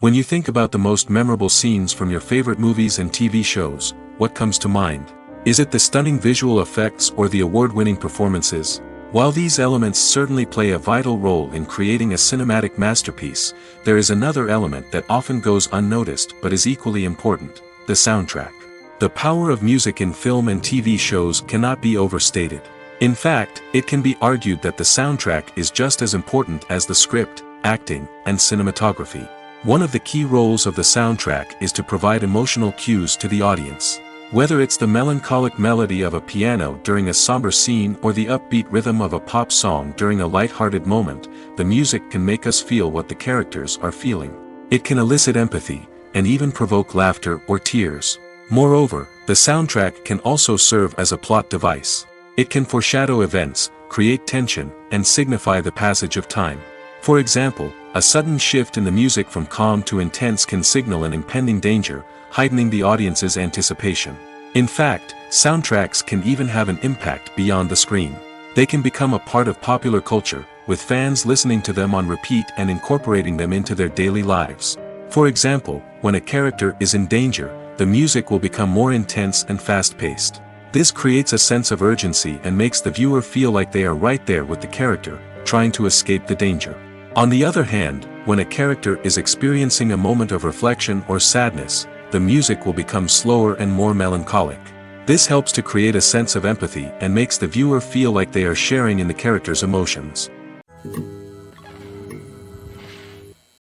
When you think about the most memorable scenes from your favorite movies and TV shows, what comes to mind? Is it the stunning visual effects or the award-winning performances? While these elements certainly play a vital role in creating a cinematic masterpiece, there is another element that often goes unnoticed but is equally important: the soundtrack. The power of music in film and TV shows cannot be overstated. In fact, it can be argued that the soundtrack is just as important as the script, acting, and cinematography. One of the key roles of the soundtrack is to provide emotional cues to the audience. Whether it's the melancholic melody of a piano during a somber scene or the upbeat rhythm of a pop song during a light-hearted moment, the music can make us feel what the characters are feeling. It can elicit empathy, and even provoke laughter or tears. Moreover, the soundtrack can also serve as a plot device. It can foreshadow events, create tension, and signify the passage of time. For example, a sudden shift in the music from calm to intense can signal an impending danger, heightening the audience's anticipation. In fact, soundtracks can even have an impact beyond the screen. They can become a part of popular culture, with fans listening to them on repeat and incorporating them into their daily lives. For example, when a character is in danger, the music will become more intense and fast-paced. This creates a sense of urgency and makes the viewer feel like they are right there with the character, trying to escape the danger. On the other hand, when a character is experiencing a moment of reflection or sadness, the music will become slower and more melancholic. This helps to create a sense of empathy and makes the viewer feel like they are sharing in the character's emotions.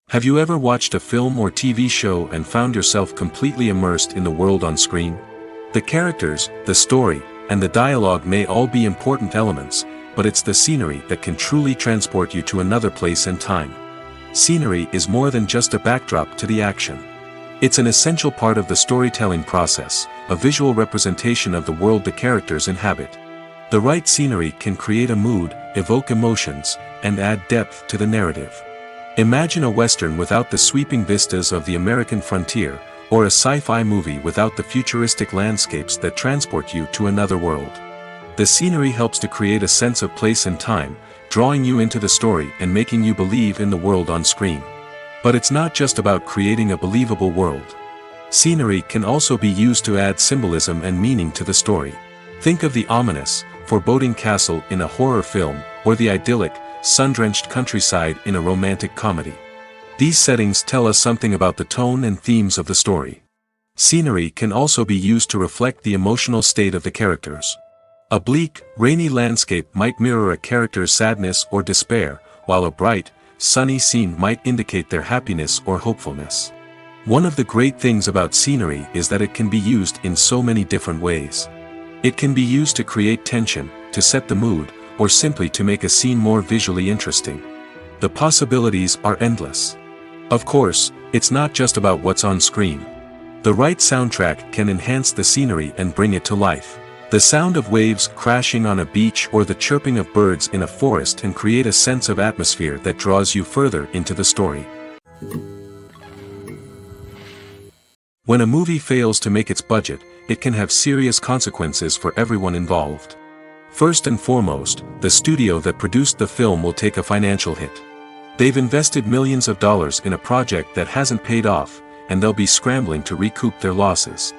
Have you ever watched a film or TV show and found yourself completely immersed in the world on screen? The characters, the story, and the dialogue may all be important elements, but it's the scenery that can truly transport you to another place and time. Scenery is more than just a backdrop to the action. It's an essential part of the storytelling process, a visual representation of the world the characters inhabit. The right scenery can create a mood, evoke emotions, and add depth to the narrative. Imagine a Western without the sweeping vistas of the American frontier, or a sci-fi movie without the futuristic landscapes that transport you to another world. The scenery helps to create a sense of place and time, drawing you into the story and making you believe in the world on screen. But it's not just about creating a believable world. Scenery can also be used to add symbolism and meaning to the story. Think of the ominous, foreboding castle in a horror film, or the idyllic, sun-drenched countryside in a romantic comedy. These settings tell us something about the tone and themes of the story. Scenery can also be used to reflect the emotional state of the characters. A bleak, rainy landscape might mirror a character's sadness or despair, while a bright, sunny scene might indicate their happiness or hopefulness. One of the great things about scenery is that it can be used in so many different ways. It can be used to create tension, to set the mood, or simply to make a scene more visually interesting. The possibilities are endless. Of course, it's not just about what's on screen. The right soundtrack can enhance the scenery and bring it to life. The sound of waves crashing on a beach or the chirping of birds in a forest can create a sense of atmosphere that draws you further into the story. When a movie fails to make its budget, it can have serious consequences for everyone involved. First and foremost, the studio that produced the film will take a financial hit. They've invested millions of dollars in a project that hasn't paid off, and they'll be scrambling to recoup their losses.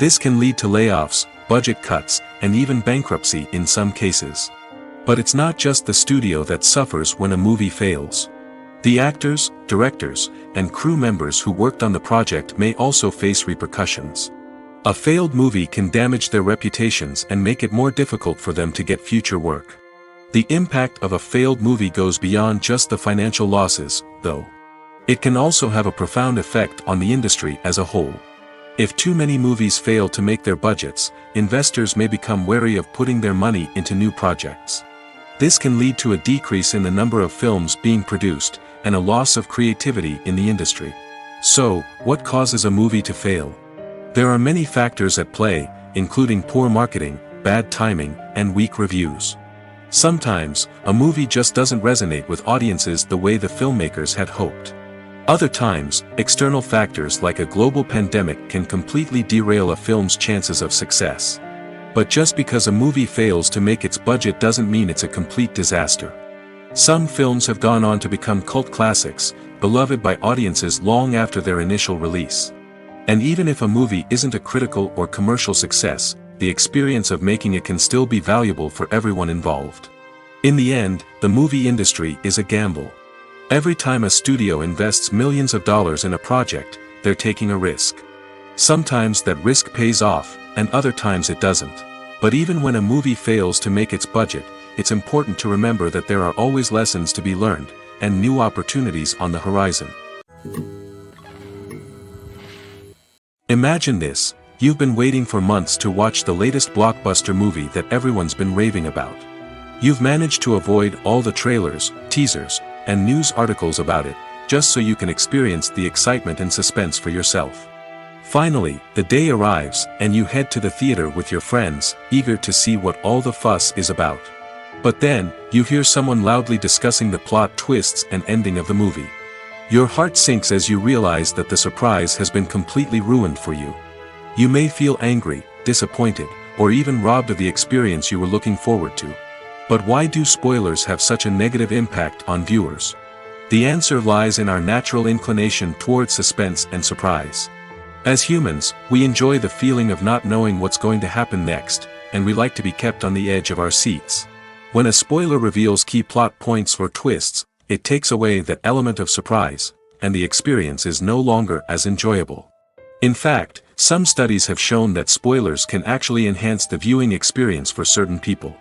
This can lead to layoffs, budget cuts, and even bankruptcy in some cases. But it's not just the studio that suffers when a movie fails. The actors, directors, and crew members who worked on the project may also face repercussions. A failed movie can damage their reputations and make it more difficult for them to get future work. The impact of a failed movie goes beyond just the financial losses, though. It can also have a profound effect on the industry as a whole. If too many movies fail to make their budgets, investors may become wary of putting their money into new projects. This can lead to a decrease in the number of films being produced, and a loss of creativity in the industry. So, what causes a movie to fail? There are many factors at play, including poor marketing, bad timing, and weak reviews. Sometimes, a movie just doesn't resonate with audiences the way the filmmakers had hoped. Other times, external factors like a global pandemic can completely derail a film's chances of success. But just because a movie fails to make its budget doesn't mean it's a complete disaster. Some films have gone on to become cult classics, beloved by audiences long after their initial release. And even if a movie isn't a critical or commercial success, the experience of making it can still be valuable for everyone involved. In the end, the movie industry is a gamble. Every time a studio invests millions of dollars in a project, they're taking a risk. Sometimes that risk pays off, and other times it doesn't. But even when a movie fails to make its budget, it's important to remember that there are always lessons to be learned, and new opportunities on the horizon. Imagine this: you've been waiting for months to watch the latest blockbuster movie that everyone's been raving about. You've managed to avoid all the trailers, teasers, and news articles about it, just so you can experience the excitement and suspense for yourself. Finally, the day arrives, and you head to the theater with your friends, eager to see what all the fuss is about. But then, you hear someone loudly discussing the plot twists and ending of the movie. Your heart sinks as you realize that the surprise has been completely ruined for you. You may feel angry, disappointed, or even robbed of the experience you were looking forward to. But why do spoilers have such a negative impact on viewers? The answer lies in our natural inclination toward suspense and surprise. As humans, we enjoy the feeling of not knowing what's going to happen next, and we like to be kept on the edge of our seats. When a spoiler reveals key plot points or twists, it takes away that element of surprise, and the experience is no longer as enjoyable. In fact, some studies have shown that spoilers can actually enhance the viewing experience for certain people.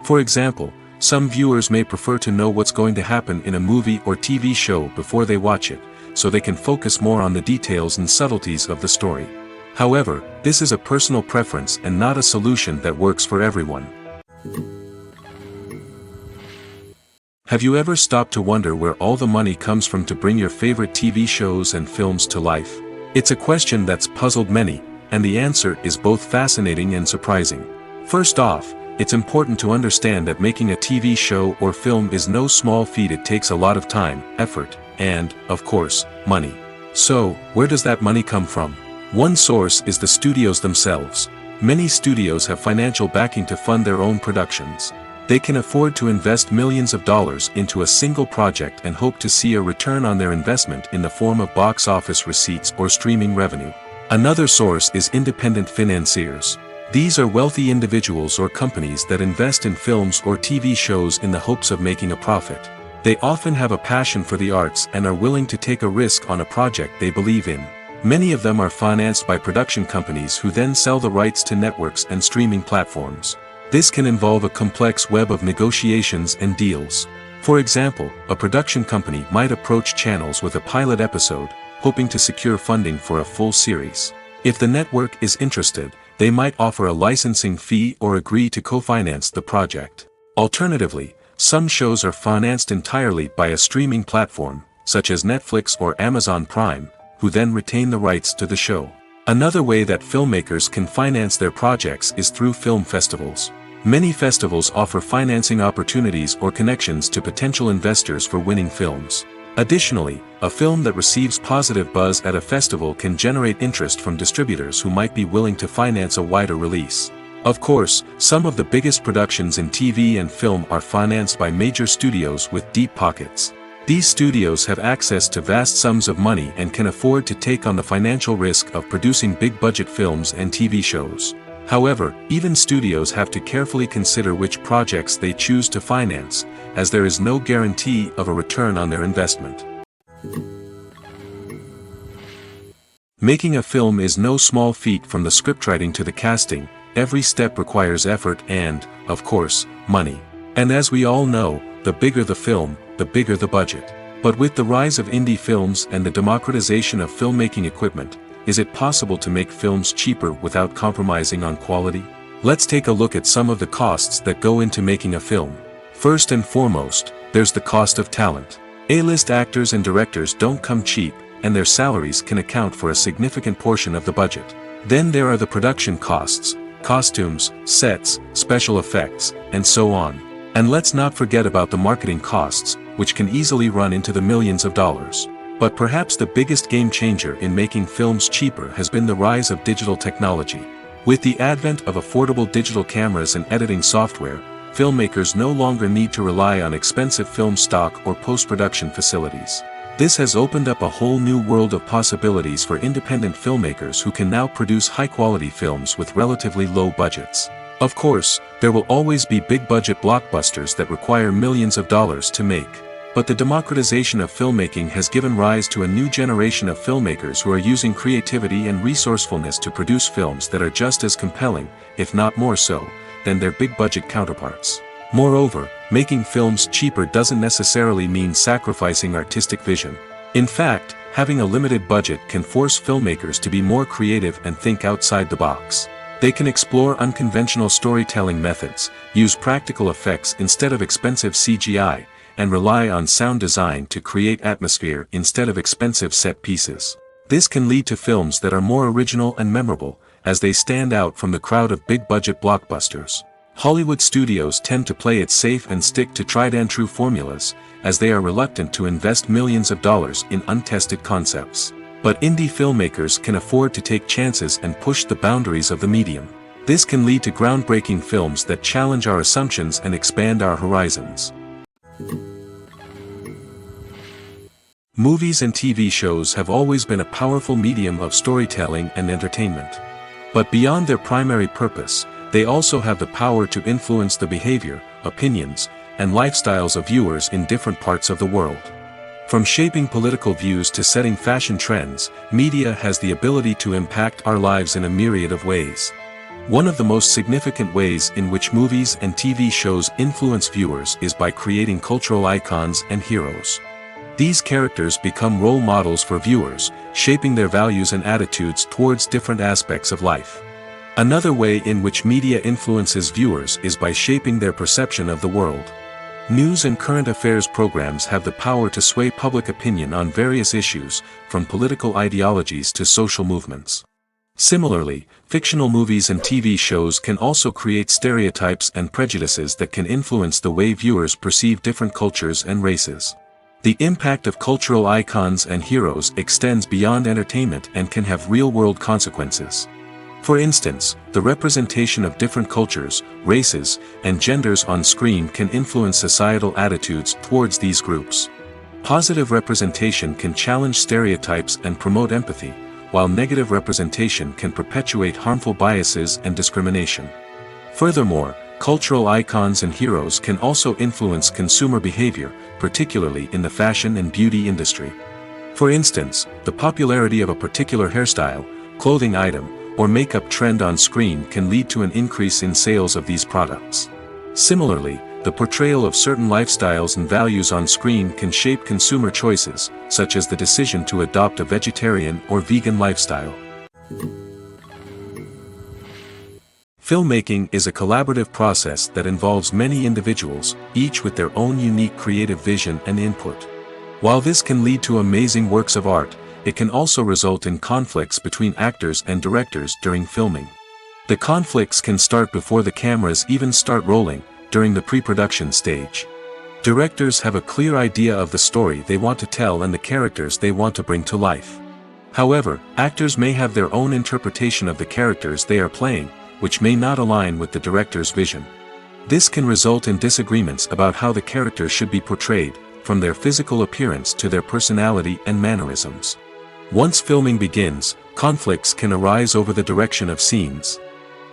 For example, some viewers may prefer to know what's going to happen in a movie or TV show before they watch it, so they can focus more on the details and subtleties of the story. However, this is a personal preference and not a solution that works for everyone. Have you ever stopped to wonder where all the money comes from to bring your favorite TV shows and films to life? It's a question that's puzzled many, and the answer is both fascinating and surprising. First off, it's important to understand that making a TV show or film is no small feat. It takes a lot of time, effort, and, of course, money. So, where does that money come from? One source is the studios themselves. Many studios have financial backing to fund their own productions. They can afford to invest millions of dollars into a single project and hope to see a return on their investment in the form of box office receipts or streaming revenue. Another source is independent financiers. These are wealthy individuals or companies that invest in films or TV shows in the hopes of making a profit. They often have a passion for the arts and are willing to take a risk on a project they believe in. Many of them are financed by production companies who then sell the rights to networks and streaming platforms. This can involve a complex web of negotiations and deals. For example, a production company might approach channels with a pilot episode, hoping to secure funding for a full series. If the network is interested, they might offer a licensing fee or agree to co-finance the project. Alternatively, some shows are financed entirely by a streaming platform, such as Netflix or Amazon Prime, who then retain the rights to the show. Another way that filmmakers can finance their projects is through film festivals. Many festivals offer financing opportunities or connections to potential investors for winning films. Additionally, a film that receives positive buzz at a festival can generate interest from distributors who might be willing to finance a wider release. Of course, some of the biggest productions in TV and film are financed by major studios with deep pockets. These studios have access to vast sums of money and can afford to take on the financial risk of producing big-budget films and TV shows. However, even studios have to carefully consider which projects they choose to finance, as there is no guarantee of a return on their investment. Making a film is no small feat. From the scriptwriting to the casting, every step requires effort and, of course, money. And as we all know, the bigger the film, the bigger the budget. But with the rise of indie films and the democratization of filmmaking equipment, is it possible to make films cheaper without compromising on quality? Let's take a look at some of the costs that go into making a film. First and foremost, there's the cost of talent. A-list actors and directors don't come cheap, and their salaries can account for a significant portion of the budget. Then there are the production costs, costumes, sets, special effects, and so on. And let's not forget about the marketing costs, which can easily run into the millions of dollars. But perhaps the biggest game changer in making films cheaper has been the rise of digital technology. With the advent of affordable digital cameras and editing software, filmmakers no longer need to rely on expensive film stock or post-production facilities. This has opened up a whole new world of possibilities for independent filmmakers who can now produce high-quality films with relatively low budgets. Of course, there will always be big-budget blockbusters that require millions of dollars to make. But the democratization of filmmaking has given rise to a new generation of filmmakers who are using creativity and resourcefulness to produce films that are just as compelling, if not more so, than their big-budget counterparts. Moreover, making films cheaper doesn't necessarily mean sacrificing artistic vision. In fact, having a limited budget can force filmmakers to be more creative and think outside the box. They can explore unconventional storytelling methods, use practical effects instead of expensive CGI, and rely on sound design to create atmosphere instead of expensive set pieces. This can lead to films that are more original and memorable, as they stand out from the crowd of big-budget blockbusters. Hollywood studios tend to play it safe and stick to tried-and-true formulas, as they are reluctant to invest millions of dollars in untested concepts. But indie filmmakers can afford to take chances and push the boundaries of the medium. This can lead to groundbreaking films that challenge our assumptions and expand our horizons. Movies and TV shows have always been a powerful medium of storytelling and entertainment. But beyond their primary purpose, they also have the power to influence the behavior, opinions, and lifestyles of viewers in different parts of the world. From shaping political views to setting fashion trends, media has the ability to impact our lives in a myriad of ways. One of the most significant ways in which movies and TV shows influence viewers is by creating cultural icons and heroes. These characters become role models for viewers, shaping their values and attitudes towards different aspects of life. Another way in which media influences viewers is by shaping their perception of the world. News and current affairs programs have the power to sway public opinion on various issues, from political ideologies to social movements. Similarly, fictional movies and TV shows can also create stereotypes and prejudices that can influence the way viewers perceive different cultures and races. The impact of cultural icons and heroes extends beyond entertainment and can have real-world consequences. For instance, the representation of different cultures, races, and genders on screen can influence societal attitudes towards these groups. Positive representation can challenge stereotypes and promote empathy, while negative representation can perpetuate harmful biases and discrimination. Furthermore, cultural icons and heroes can also influence consumer behavior, particularly in the fashion and beauty industry. For instance, the popularity of a particular hairstyle, clothing item, or makeup trend on screen can lead to an increase in sales of these products. Similarly, the portrayal of certain lifestyles and values on screen can shape consumer choices, such as the decision to adopt a vegetarian or vegan lifestyle. Filmmaking is a collaborative process that involves many individuals, each with their own unique creative vision and input. While this can lead to amazing works of art, it can also result in conflicts between actors and directors during filming. The conflicts can start before the cameras even start rolling, during the pre-production stage. Directors have a clear idea of the story they want to tell and the characters they want to bring to life. However, actors may have their own interpretation of the characters they are playing, which may not align with the director's vision. This can result in disagreements about how the characters should be portrayed, from their physical appearance to their personality and mannerisms. Once filming begins, conflicts can arise over the direction of scenes.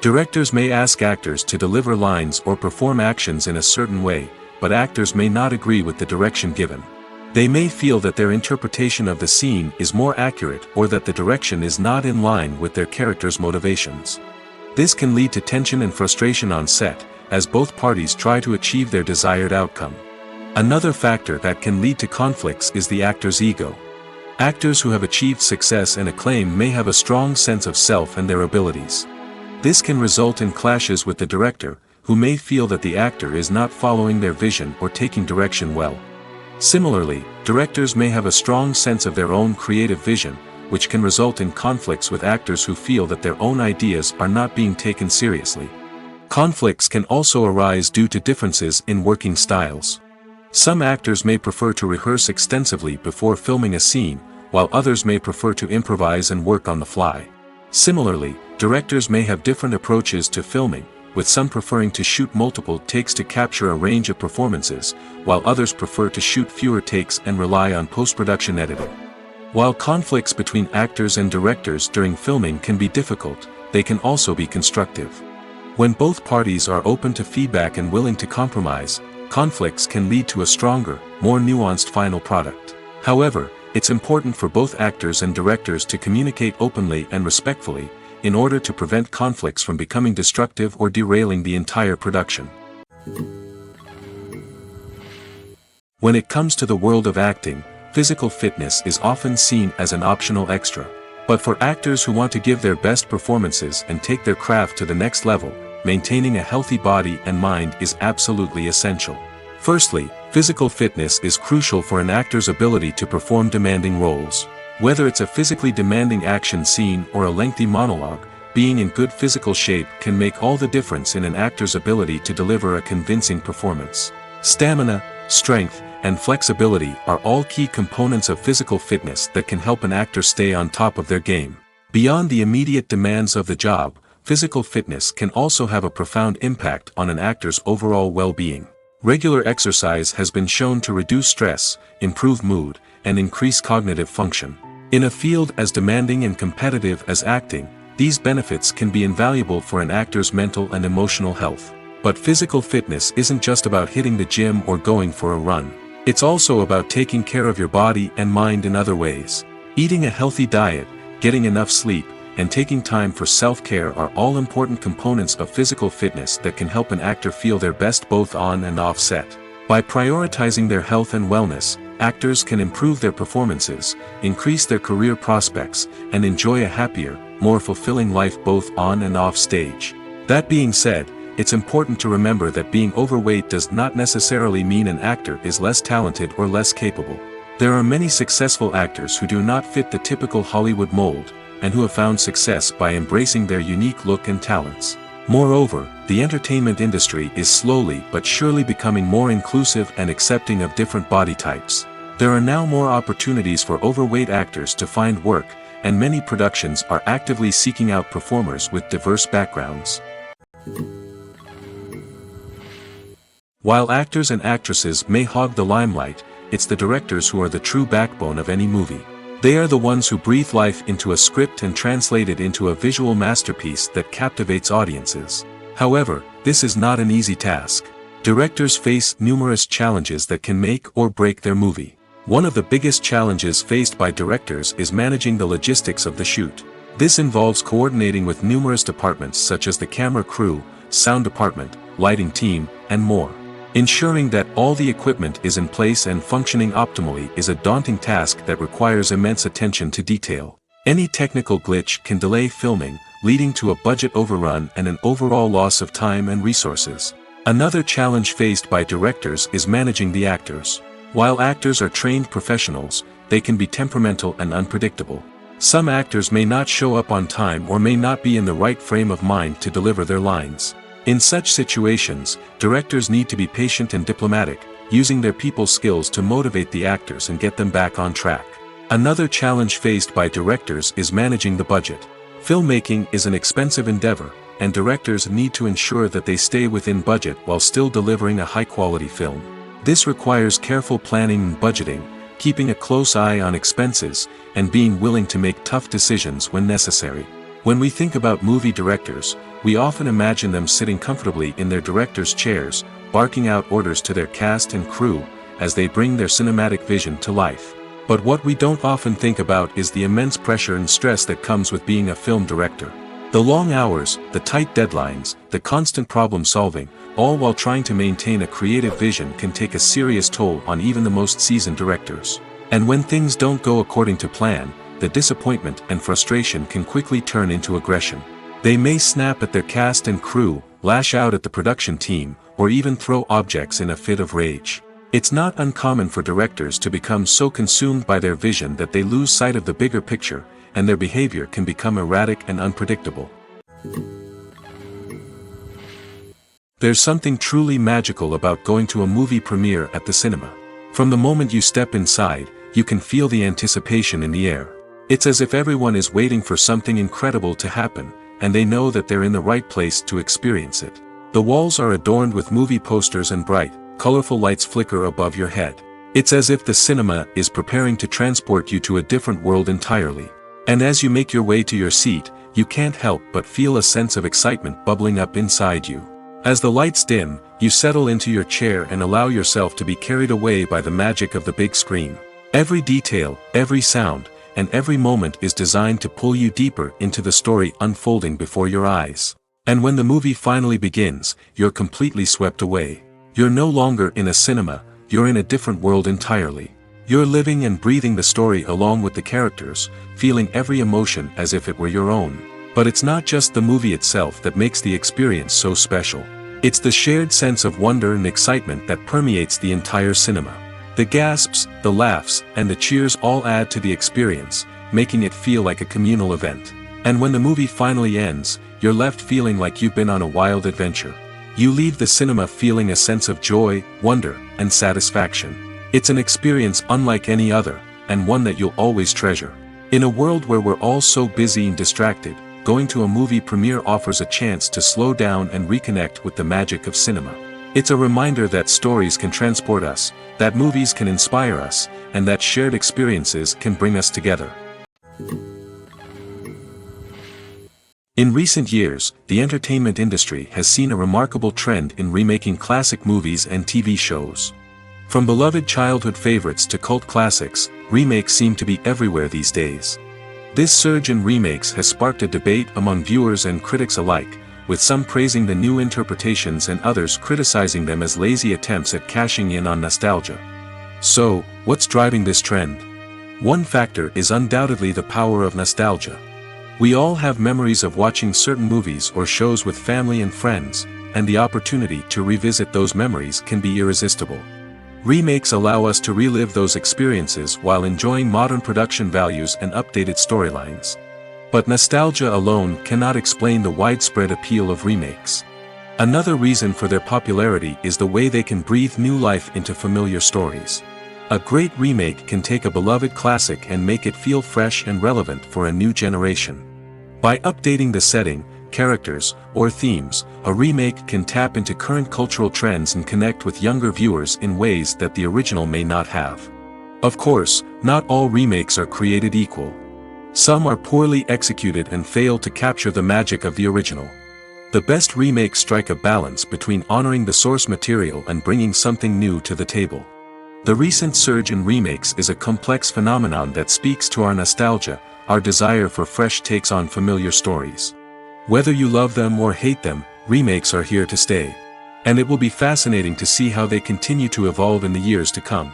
Directors may ask actors to deliver lines or perform actions in a certain way, but actors may not agree with the direction given. They may feel that their interpretation of the scene is more accurate or that the direction is not in line with their character's motivations. This can lead to tension and frustration on set, as both parties try to achieve their desired outcome. Another factor that can lead to conflicts is the actor's ego. Actors who have achieved success and acclaim may have a strong sense of self and their abilities. This can result in clashes with the director, who may feel that the actor is not following their vision or taking direction well. Similarly, directors may have a strong sense of their own creative vision, which can result in conflicts with actors who feel that their own ideas are not being taken seriously. Conflicts can also arise due to differences in working styles. Some actors may prefer to rehearse extensively before filming a scene, while others may prefer to improvise and work on the fly. Similarly, directors may have different approaches to filming, with some preferring to shoot multiple takes to capture a range of performances, while others prefer to shoot fewer takes and rely on post-production editing. While conflicts between actors and directors during filming can be difficult, they can also be constructive. When both parties are open to feedback and willing to compromise, conflicts can lead to a stronger, more nuanced final product. However, it's important for both actors and directors to communicate openly and respectfully, in order to prevent conflicts from becoming destructive or derailing the entire production. When it comes to the world of acting, physical fitness is often seen as an optional extra. But for actors who want to give their best performances and take their craft to the next level, maintaining a healthy body and mind is absolutely essential. Firstly, physical fitness is crucial for an actor's ability to perform demanding roles. Whether it's a physically demanding action scene or a lengthy monologue, being in good physical shape can make all the difference in an actor's ability to deliver a convincing performance. Stamina, strength, and flexibility are all key components of physical fitness that can help an actor stay on top of their game. Beyond the immediate demands of the job, physical fitness can also have a profound impact on an actor's overall well-being. Regular exercise has been shown to reduce stress, improve mood, and increase cognitive function. In a field as demanding and competitive as acting, these benefits can be invaluable for an actor's mental and emotional health. But physical fitness isn't just about hitting the gym or going for a run. It's also about taking care of your body and mind in other ways. Eating a healthy diet, getting enough sleep, and taking time for self-care are all important components of physical fitness that can help an actor feel their best both on and off set. By prioritizing their health and wellness, actors can improve their performances, increase their career prospects, and enjoy a happier, more fulfilling life both on and off stage. That being said, it's important to remember that being overweight does not necessarily mean an actor is less talented or less capable. There are many successful actors who do not fit the typical Hollywood mold, and who have found success by embracing their unique look and talents. Moreover, the entertainment industry is slowly but surely becoming more inclusive and accepting of different body types. There are now more opportunities for overweight actors to find work, and many productions are actively seeking out performers with diverse backgrounds. While actors and actresses may hog the limelight, it's the directors who are the true backbone of any movie. They are the ones who breathe life into a script and translate it into a visual masterpiece that captivates audiences. However, this is not an easy task. Directors face numerous challenges that can make or break their movie. One of the biggest challenges faced by directors is managing the logistics of the shoot. This involves coordinating with numerous departments such as the camera crew, sound department, lighting team, and more. Ensuring that all the equipment is in place and functioning optimally is a daunting task that requires immense attention to detail. Any technical glitch can delay filming, leading to a budget overrun and an overall loss of time and resources. Another challenge faced by directors is managing the actors. While actors are trained professionals, they can be temperamental and unpredictable. Some actors may not show up on time or may not be in the right frame of mind to deliver their lines. In such situations, directors need to be patient and diplomatic, using their people skills to motivate the actors and get them back on track. Another challenge faced by directors is managing the budget. Filmmaking is an expensive endeavor, and directors need to ensure that they stay within budget while still delivering a high-quality film. This requires careful planning and budgeting, keeping a close eye on expenses, and being willing to make tough decisions when necessary. When we think about movie directors, we often imagine them sitting comfortably in their director's chairs, barking out orders to their cast and crew, as they bring their cinematic vision to life. But what we don't often think about is the immense pressure and stress that comes with being a film director. The long hours, the tight deadlines, the constant problem solving, all while trying to maintain a creative vision can take a serious toll on even the most seasoned directors. And when things don't go according to plan, the disappointment and frustration can quickly turn into aggression. They may snap at their cast and crew, lash out at the production team, or even throw objects in a fit of rage. It's not uncommon for directors to become so consumed by their vision that they lose sight of the bigger picture, and their behavior can become erratic and unpredictable. There's something truly magical about going to a movie premiere at the cinema. From the moment you step inside, you can feel the anticipation in the air. It's as if everyone is waiting for something incredible to happen, and they know that they're in the right place to experience it. The walls are adorned with movie posters and bright, colorful lights flicker above your head. It's as if the cinema is preparing to transport you to a different world entirely. And as you make your way to your seat, you can't help but feel a sense of excitement bubbling up inside you. As the lights dim, you settle into your chair and allow yourself to be carried away by the magic of the big screen. Every detail, every sound, and every moment is designed to pull you deeper into the story unfolding before your eyes. And when the movie finally begins, you're completely swept away. You're no longer in a cinema, you're in a different world entirely. You're living and breathing the story along with the characters, feeling every emotion as if it were your own. But it's not just the movie itself that makes the experience so special. It's the shared sense of wonder and excitement that permeates the entire cinema. The gasps, the laughs, and the cheers all add to the experience, making it feel like a communal event. And when the movie finally ends, you're left feeling like you've been on a wild adventure. You leave the cinema feeling a sense of joy, wonder, and satisfaction. It's an experience unlike any other, and one that you'll always treasure. In a world where we're all so busy and distracted, going to a movie premiere offers a chance to slow down and reconnect with the magic of cinema. It's a reminder that stories can transport us, that movies can inspire us, and that shared experiences can bring us together. In recent years, the entertainment industry has seen a remarkable trend in remaking classic movies and TV shows. From beloved childhood favorites to cult classics, remakes seem to be everywhere these days. This surge in remakes has sparked a debate among viewers and critics alike, with some praising the new interpretations and others criticizing them as lazy attempts at cashing in on nostalgia. So, what's driving this trend? One factor is undoubtedly the power of nostalgia. We all have memories of watching certain movies or shows with family and friends, and the opportunity to revisit those memories can be irresistible. Remakes allow us to relive those experiences while enjoying modern production values and updated storylines. But nostalgia alone cannot explain the widespread appeal of remakes. Another reason for their popularity is the way they can breathe new life into familiar stories. A great remake can take a beloved classic and make it feel fresh and relevant for a new generation. By updating the setting, characters, or themes, a remake can tap into current cultural trends and connect with younger viewers in ways that the original may not have. Of course, not all remakes are created equal. Some are poorly executed and fail to capture the magic of the original. The best remakes strike a balance between honoring the source material and bringing something new to the table. The recent surge in remakes is a complex phenomenon that speaks to our nostalgia, our desire for fresh takes on familiar stories. Whether you love them or hate them, remakes are here to stay. And it will be fascinating to see how they continue to evolve in the years to come.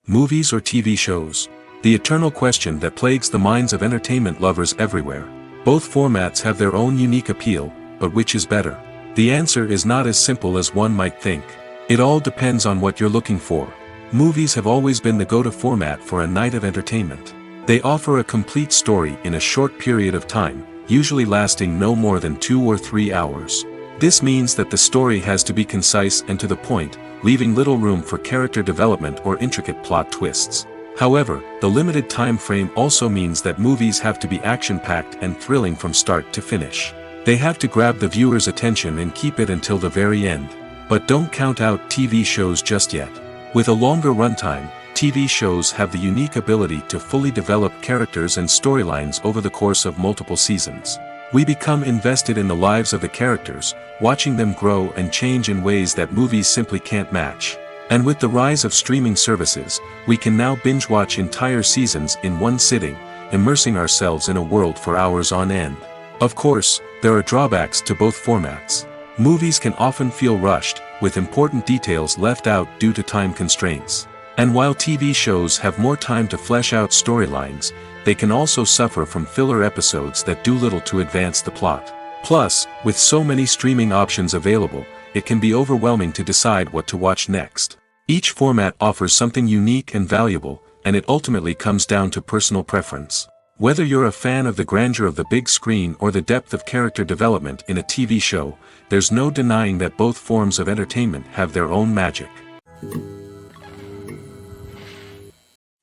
Movies or TV shows? The eternal question that plagues the minds of entertainment lovers everywhere. Both formats have their own unique appeal, but which is better? The answer is not as simple as one might think. It all depends on what you're looking for. Movies have always been the go-to format for a night of entertainment. They offer a complete story in a short period of time, usually lasting no more than 2 or 3 hours. This means that the story has to be concise and to the point, leaving little room for character development or intricate plot twists. However, the limited time frame also means that movies have to be action-packed and thrilling from start to finish. They have to grab the viewer's attention and keep it until the very end. But don't count out TV shows just yet. With a longer runtime, TV shows have the unique ability to fully develop characters and storylines over the course of multiple seasons. We become invested in the lives of the characters, watching them grow and change in ways that movies simply can't match. And with the rise of streaming services, we can now binge-watch entire seasons in one sitting, immersing ourselves in a world for hours on end. Of course, there are drawbacks to both formats. Movies can often feel rushed, with important details left out due to time constraints. And while TV shows have more time to flesh out storylines, they can also suffer from filler episodes that do little to advance the plot. Plus, with so many streaming options available, it can be overwhelming to decide what to watch next. Each format offers something unique and valuable, and it ultimately comes down to personal preference. Whether you're a fan of the grandeur of the big screen or the depth of character development in a TV show, there's no denying that both forms of entertainment have their own magic.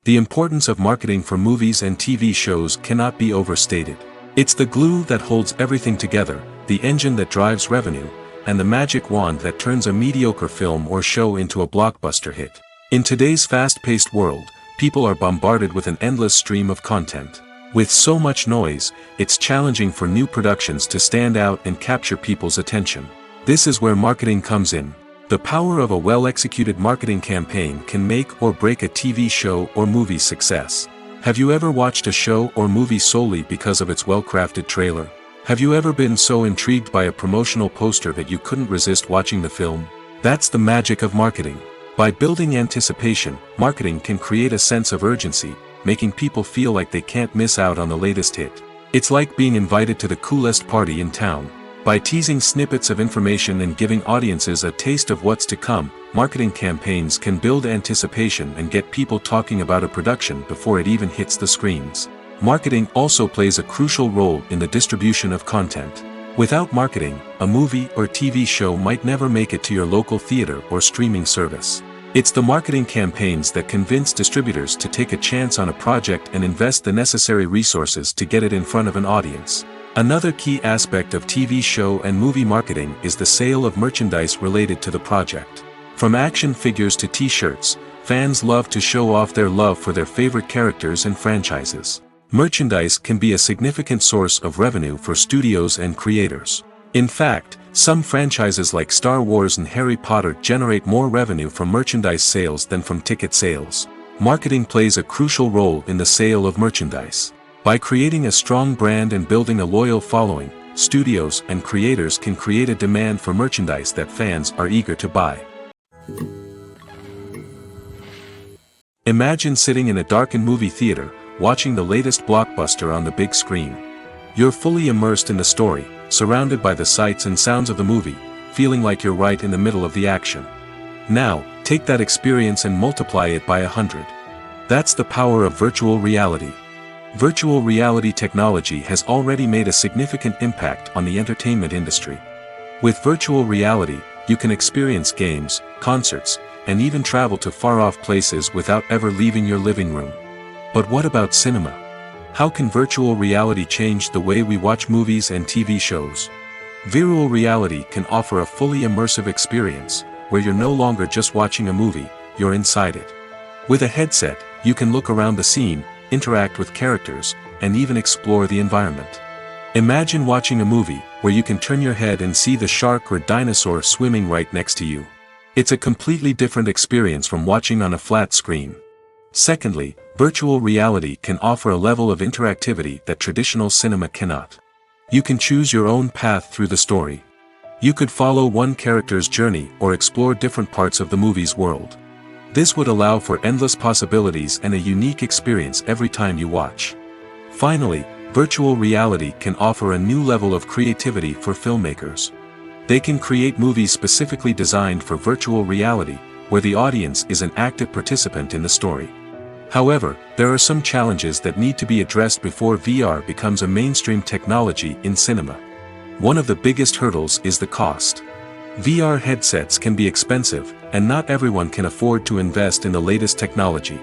The importance of marketing for movies and TV shows cannot be overstated. It's the glue that holds everything together, the engine that drives revenue, and the magic wand that turns a mediocre film or show into a blockbuster hit. In today's fast-paced world, people are bombarded with an endless stream of content. With so much noise, it's challenging for new productions to stand out and capture people's attention. This is where marketing comes in. The power of a well-executed marketing campaign can make or break a TV show or movie's success. Have you ever watched a show or movie solely because of its well-crafted trailer? Have you ever been so intrigued by a promotional poster that you couldn't resist watching the film? That's the magic of marketing. By building anticipation, marketing can create a sense of urgency, making people feel like they can't miss out on the latest hit. It's like being invited to the coolest party in town. By teasing snippets of information and giving audiences a taste of what's to come, marketing campaigns can build anticipation and get people talking about a production before it even hits the screens. Marketing also plays a crucial role in the distribution of content. Without marketing, a movie or TV show might never make it to your local theater or streaming service. It's the marketing campaigns that convince distributors to take a chance on a project and invest the necessary resources to get it in front of an audience. Another key aspect of TV show and movie marketing is the sale of merchandise related to the project. From action figures to t-shirts, fans love to show off their love for their favorite characters and franchises. Merchandise can be a significant source of revenue for studios and creators. In fact, some franchises like Star Wars and Harry Potter generate more revenue from merchandise sales than from ticket sales. Marketing plays a crucial role in the sale of merchandise. By creating a strong brand and building a loyal following, studios and creators can create a demand for merchandise that fans are eager to buy. Imagine sitting in a darkened movie theater, watching the latest blockbuster on the big screen. You're fully immersed in the story, surrounded by the sights and sounds of the movie, feeling like you're right in the middle of the action. Now, take that experience and multiply it by 100. That's the power of virtual reality. Virtual reality technology has already made a significant impact on the entertainment industry. With virtual reality, you can experience games, concerts, and even travel to far-off places without ever leaving your living room. But what about cinema? How can virtual reality change the way we watch movies and TV shows? Virtual reality can offer a fully immersive experience, where you're no longer just watching a movie, you're inside it. With a headset, you can look around the scene, interact with characters, and even explore the environment. Imagine watching a movie, where you can turn your head and see the shark or dinosaur swimming right next to you. It's a completely different experience from watching on a flat screen. Secondly, virtual reality can offer a level of interactivity that traditional cinema cannot. You can choose your own path through the story. You could follow one character's journey or explore different parts of the movie's world. This would allow for endless possibilities and a unique experience every time you watch. Finally, virtual reality can offer a new level of creativity for filmmakers. They can create movies specifically designed for virtual reality, where the audience is an active participant in the story. However, there are some challenges that need to be addressed before VR becomes a mainstream technology in cinema. One of the biggest hurdles is the cost. VR headsets can be expensive, and not everyone can afford to invest in the latest technology.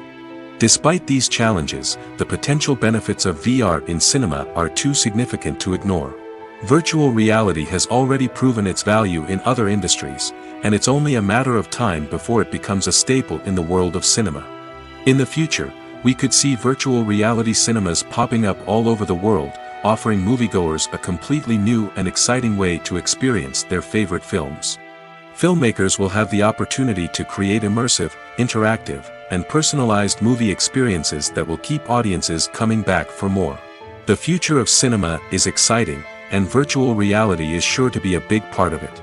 Despite these challenges, the potential benefits of VR in cinema are too significant to ignore. Virtual reality has already proven its value in other industries, and it's only a matter of time before it becomes a staple in the world of cinema. In the future, we could see virtual reality cinemas popping up all over the world, offering moviegoers a completely new and exciting way to experience their favorite films. Filmmakers will have the opportunity to create immersive, interactive, and personalized movie experiences that will keep audiences coming back for more. The future of cinema is exciting, and virtual reality is sure to be a big part of it.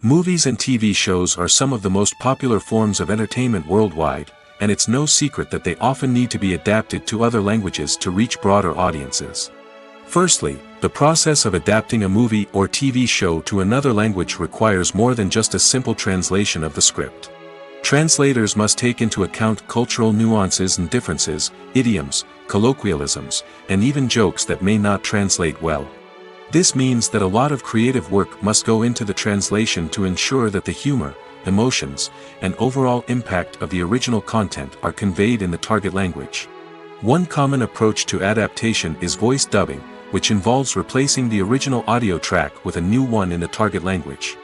Movies and TV shows are some of the most popular forms of entertainment worldwide, and it's no secret that they often need to be adapted to other languages to reach broader audiences. Firstly, the process of adapting a movie or TV show to another language requires more than just a simple translation of the script. Translators must take into account cultural nuances and differences, idioms, colloquialisms, and even jokes that may not translate well. This means that a lot of creative work must go into the translation to ensure that the humor, emotions, and overall impact of the original content are conveyed in the target language. One common approach to adaptation is voice dubbing, which involves replacing the original audio track with a new one in the target language.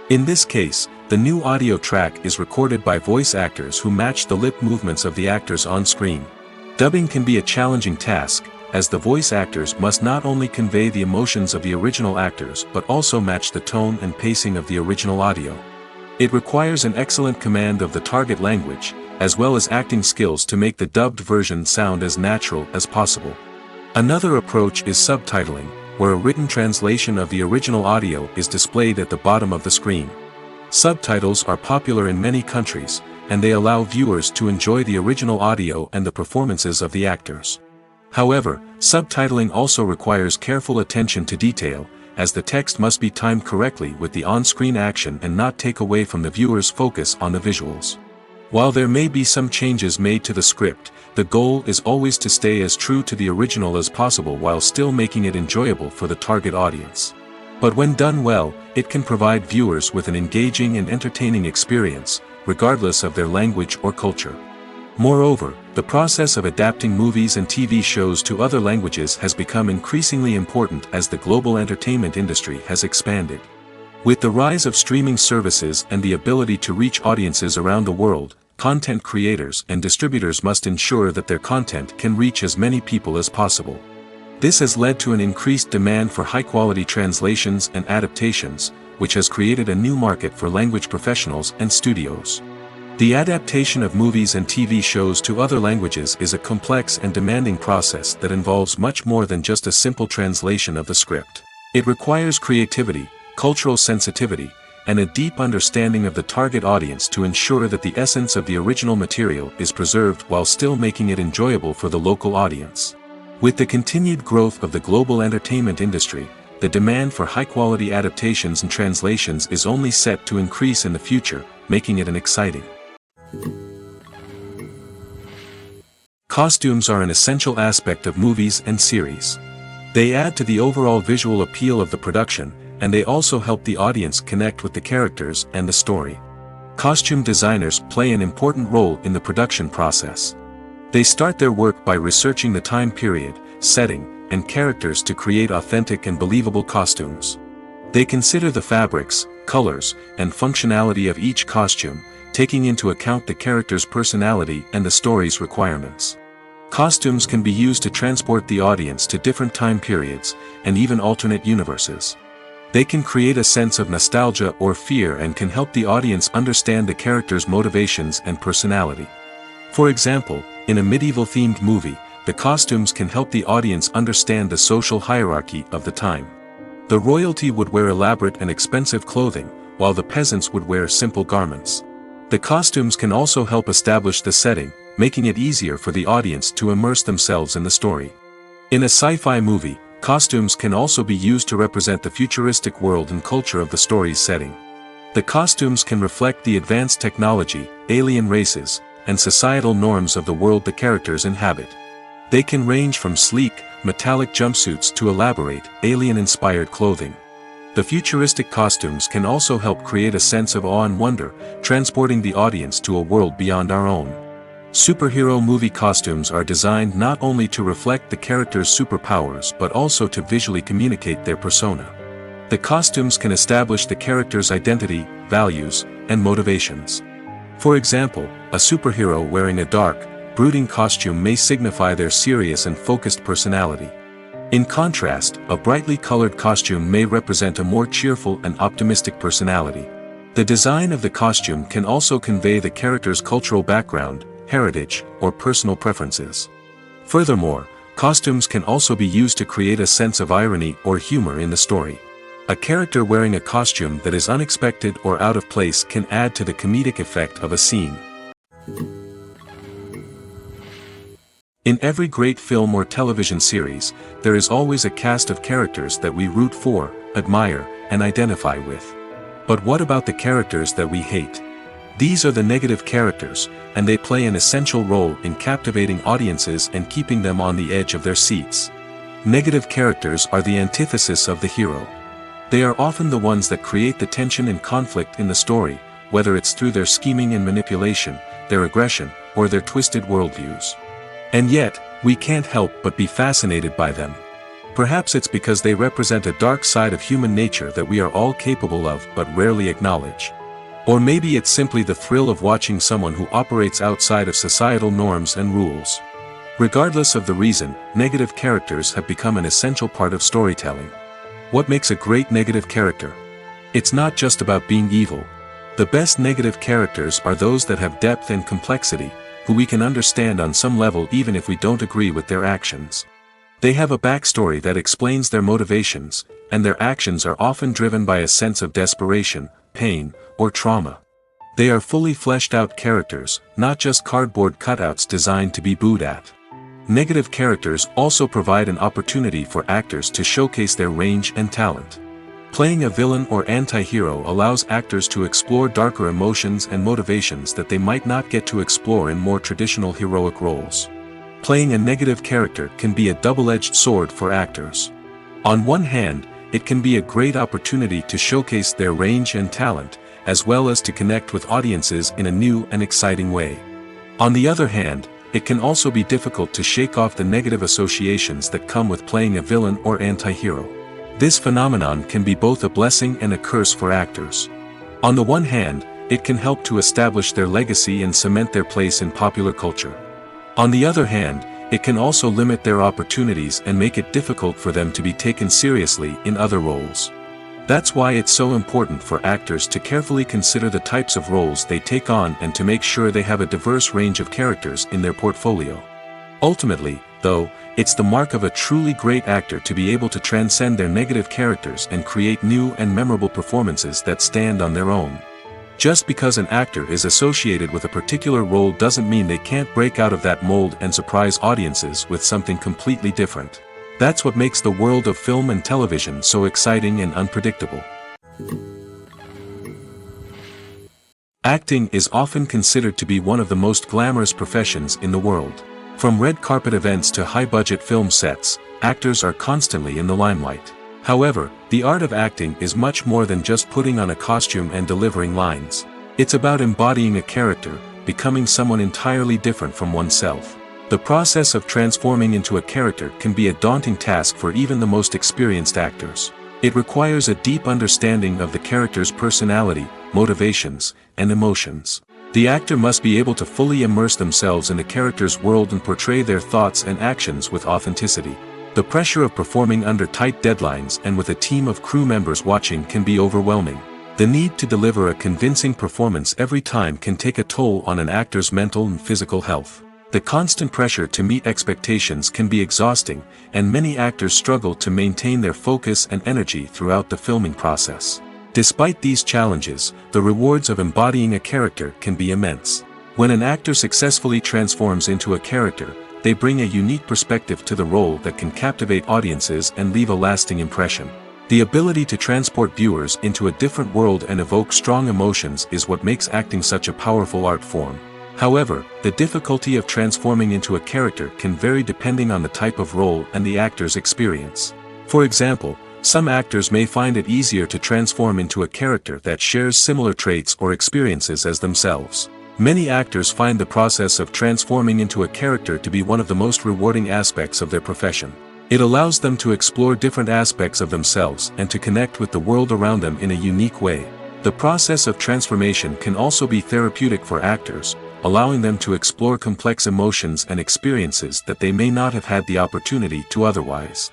In this case, the new audio track is recorded by voice actors who match the lip movements of the actors on screen. Dubbing can be a challenging task, as the voice actors must not only convey the emotions of the original actors but also match the tone and pacing of the original audio. It requires an excellent command of the target language, as well as acting skills to make the dubbed version sound as natural as possible. Another approach is subtitling, where a written translation of the original audio is displayed at the bottom of the screen. Subtitles are popular in many countries, and they allow viewers to enjoy the original audio and the performances of the actors. However, subtitling also requires careful attention to detail, as the text must be timed correctly with the on-screen action and not take away from the viewer's focus on the visuals. While there may be some changes made to the script, the goal is always to stay as true to the original as possible while still making it enjoyable for the target audience. But when done well, it can provide viewers with an engaging and entertaining experience, regardless of their language or culture. Moreover, the process of adapting movies and TV shows to other languages has become increasingly important as the global entertainment industry has expanded. With the rise of streaming services and the ability to reach audiences around the world, content creators and distributors must ensure that their content can reach as many people as possible. This has led to an increased demand for high-quality translations and adaptations, which has created a new market for language professionals and studios. The adaptation of movies and TV shows to other languages is a complex and demanding process that involves much more than just a simple translation of the script. It requires creativity, cultural sensitivity, and a deep understanding of the target audience to ensure that the essence of the original material is preserved while still making it enjoyable for the local audience. With the continued growth of the global entertainment industry, the demand for high-quality adaptations and translations is only set to increase in the future, making it exciting. Costumes are an essential aspect of movies and series. They add to the overall visual appeal of the production, and they also help the audience connect with the characters and the story. Costume designers play an important role in the production process. They start their work by researching the time period, setting, and characters to create authentic and believable costumes. They consider the fabrics, colors, and functionality of each costume, taking into account the character's personality and the story's requirements. Costumes can be used to transport the audience to different time periods, and even alternate universes. They can create a sense of nostalgia or fear and can help the audience understand the character's motivations and personality. For example, in a medieval-themed movie, the costumes can help the audience understand the social hierarchy of the time. The royalty would wear elaborate and expensive clothing, while the peasants would wear simple garments. The costumes can also help establish the setting, making it easier for the audience to immerse themselves in the story. In a sci-fi movie, costumes can also be used to represent the futuristic world and culture of the story's setting. The costumes can reflect the advanced technology, alien races, and societal norms of the world the characters inhabit. They can range from sleek, metallic jumpsuits to elaborate, alien-inspired clothing. The futuristic costumes can also help create a sense of awe and wonder, transporting the audience to a world beyond our own. Superhero movie costumes are designed not only to reflect the character's superpowers but also to visually communicate their persona. The costumes can establish the character's identity, values, and motivations. For example, a superhero wearing a dark, brooding costume may signify their serious and focused personality. In contrast, a brightly colored costume may represent a more cheerful and optimistic personality. The design of the costume can also convey the character's cultural background, heritage, or personal preferences. Furthermore, costumes can also be used to create a sense of irony or humor in the story. A character wearing a costume that is unexpected or out of place can add to the comedic effect of a scene. In every great film or television series, there is always a cast of characters that we root for, admire, and identify with. But what about the characters that we hate? These are the negative characters, and they play an essential role in captivating audiences and keeping them on the edge of their seats. Negative characters are the antithesis of the hero. They are often the ones that create the tension and conflict in the story, whether it's through their scheming and manipulation, their aggression, or their twisted worldviews. And yet, we can't help but be fascinated by them. Perhaps it's because they represent a dark side of human nature that we are all capable of but rarely acknowledge. Or maybe it's simply the thrill of watching someone who operates outside of societal norms and rules. Regardless of the reason, negative characters have become an essential part of storytelling. What makes a great negative character? It's not just about being evil. The best negative characters are those that have depth and complexity, who we can understand on some level even if we don't agree with their actions. They have a backstory that explains their motivations, and their actions are often driven by a sense of desperation, pain, or trauma. They are fully fleshed out characters, not just cardboard cutouts designed to be booed at. Negative characters also provide an opportunity for actors to showcase their range and talent. Playing a villain or anti-hero allows actors to explore darker emotions and motivations that they might not get to explore in more traditional heroic roles. Playing a negative character can be a double-edged sword for actors. On one hand, it can be a great opportunity to showcase their range and talent, as well as to connect with audiences in a new and exciting way. On the other hand, it can also be difficult to shake off the negative associations that come with playing a villain or anti-hero. This phenomenon can be both a blessing and a curse for actors. On the one hand, it can help to establish their legacy and cement their place in popular culture. On the other hand, it can also limit their opportunities and make it difficult for them to be taken seriously in other roles. That's why it's so important for actors to carefully consider the types of roles they take on and to make sure they have a diverse range of characters in their portfolio. Ultimately, though, it's the mark of a truly great actor to be able to transcend their negative characters and create new and memorable performances that stand on their own. Just because an actor is associated with a particular role doesn't mean they can't break out of that mold and surprise audiences with something completely different. That's what makes the world of film and television so exciting and unpredictable. Acting is often considered to be one of the most glamorous professions in the world. From red carpet events to high-budget film sets, actors are constantly in the limelight. However, the art of acting is much more than just putting on a costume and delivering lines. It's about embodying a character, becoming someone entirely different from oneself. The process of transforming into a character can be a daunting task for even the most experienced actors. It requires a deep understanding of the character's personality, motivations, and emotions. The actor must be able to fully immerse themselves in the character's world and portray their thoughts and actions with authenticity. The pressure of performing under tight deadlines and with a team of crew members watching can be overwhelming. The need to deliver a convincing performance every time can take a toll on an actor's mental and physical health. The constant pressure to meet expectations can be exhausting, and many actors struggle to maintain their focus and energy throughout the filming process. Despite these challenges, the rewards of embodying a character can be immense. When an actor successfully transforms into a character, they bring a unique perspective to the role that can captivate audiences and leave a lasting impression. The ability to transport viewers into a different world and evoke strong emotions is what makes acting such a powerful art form. However, the difficulty of transforming into a character can vary depending on the type of role and the actor's experience. For example, some actors may find it easier to transform into a character that shares similar traits or experiences as themselves. Many actors find the process of transforming into a character to be one of the most rewarding aspects of their profession. It allows them to explore different aspects of themselves and to connect with the world around them in a unique way. The process of transformation can also be therapeutic for actors, allowing them to explore complex emotions and experiences that they may not have had the opportunity to otherwise.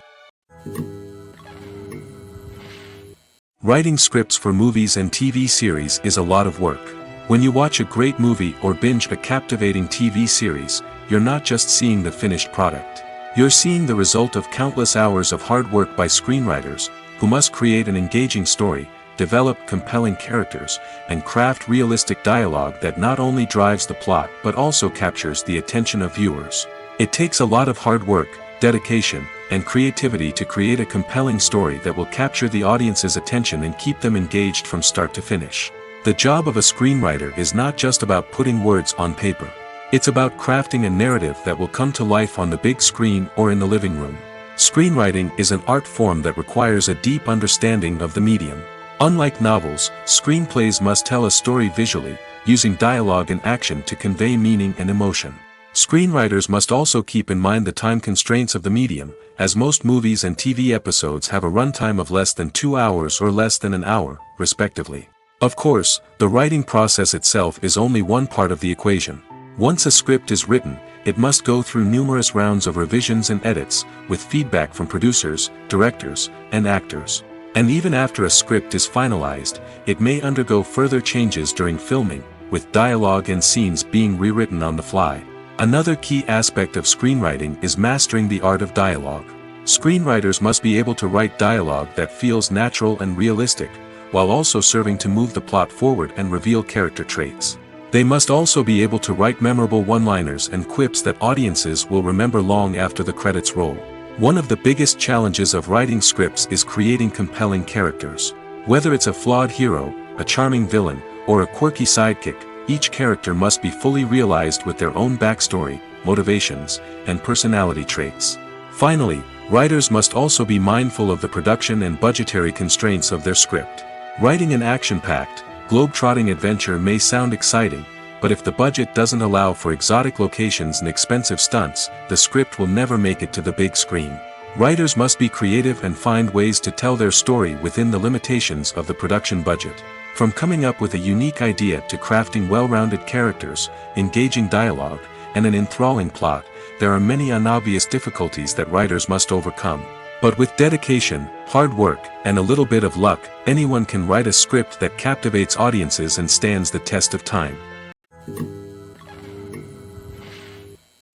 Writing scripts for movies and TV series is a lot of work. When you watch a great movie or binge a captivating TV series, you're not just seeing the finished product. You're seeing the result of countless hours of hard work by screenwriters, who must create an engaging story, develop compelling characters, and craft realistic dialogue that not only drives the plot but also captures the attention of viewers. It takes a lot of hard work, dedication, and creativity to create a compelling story that will capture the audience's attention and keep them engaged from start to finish. The job of a screenwriter is not just about putting words on paper. It's about crafting a narrative that will come to life on the big screen or in the living room. Screenwriting is an art form that requires a deep understanding of the medium. Unlike novels, screenplays must tell a story visually, using dialogue and action to convey meaning and emotion. Screenwriters must also keep in mind the time constraints of the medium, as most movies and TV episodes have a runtime of less than 2 hours or less than an hour, respectively. Of course, the writing process itself is only one part of the equation. Once a script is written, it must go through numerous rounds of revisions and edits, with feedback from producers, directors, and actors. And even after a script is finalized, it may undergo further changes during filming, with dialogue and scenes being rewritten on the fly. Another key aspect of screenwriting is mastering the art of dialogue. Screenwriters must be able to write dialogue that feels natural and realistic, while also serving to move the plot forward and reveal character traits. They must also be able to write memorable one-liners and quips that audiences will remember long after the credits roll. One of the biggest challenges of writing scripts is creating compelling characters. Whether it's a flawed hero, a charming villain, or a quirky sidekick, each character must be fully realized with their own backstory, motivations, and personality traits. Finally, writers must also be mindful of the production and budgetary constraints of their script. Writing an action-packed, globe-trotting adventure may sound exciting, but if the budget doesn't allow for exotic locations and expensive stunts, the script will never make it to the big screen. Writers must be creative and find ways to tell their story within the limitations of the production budget. From coming up with a unique idea to crafting well-rounded characters, engaging dialogue, and an enthralling plot, there are many unobvious difficulties that writers must overcome. But with dedication, hard work, and a little bit of luck, anyone can write a script that captivates audiences and stands the test of time.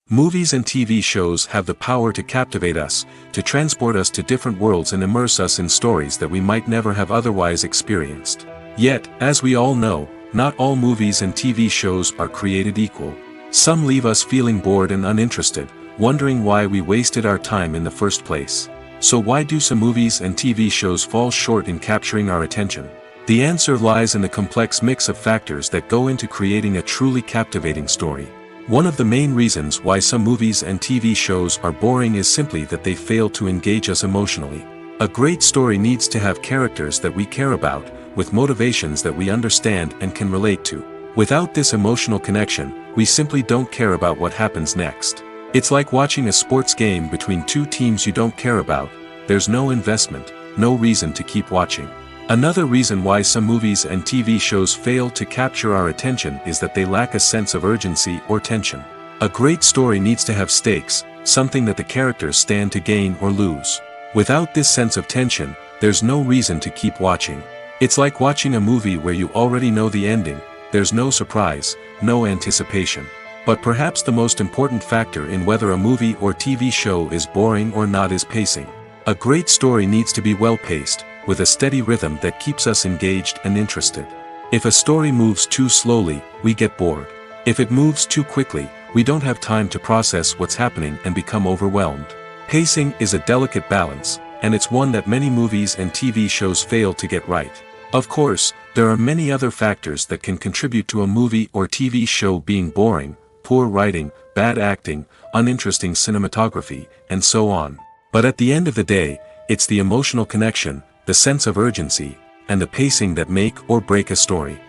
Movies and TV shows have the power to captivate us, to transport us to different worlds and immerse us in stories that we might never have otherwise experienced. Yet, as we all know, not all movies and TV shows are created equal. Some leave us feeling bored and uninterested, wondering why we wasted our time in the first place. So why do some movies and TV shows fall short in capturing our attention? The answer lies in the complex mix of factors that go into creating a truly captivating story. One of the main reasons why some movies and TV shows are boring is simply that they fail to engage us emotionally. A great story needs to have characters that we care about, with motivations that we understand and can relate to. Without this emotional connection, we simply don't care about what happens next. It's like watching a sports game between two teams you don't care about. There's no investment, no reason to keep watching. Another reason why some movies and TV shows fail to capture our attention is that they lack a sense of urgency or tension. A great story needs to have stakes, something that the characters stand to gain or lose. Without this sense of tension, there's no reason to keep watching. It's like watching a movie where you already know the ending. There's no surprise, no anticipation. But perhaps the most important factor in whether a movie or TV show is boring or not is pacing. A great story needs to be well-paced, with a steady rhythm that keeps us engaged and interested. If a story moves too slowly, we get bored. If it moves too quickly, we don't have time to process what's happening and become overwhelmed. Pacing is a delicate balance, and it's one that many movies and TV shows fail to get right. Of course, there are many other factors that can contribute to a movie or TV show being boring: poor writing, bad acting, uninteresting cinematography, and so on. But at the end of the day, it's the emotional connection, the sense of urgency, and the pacing that make or break a story.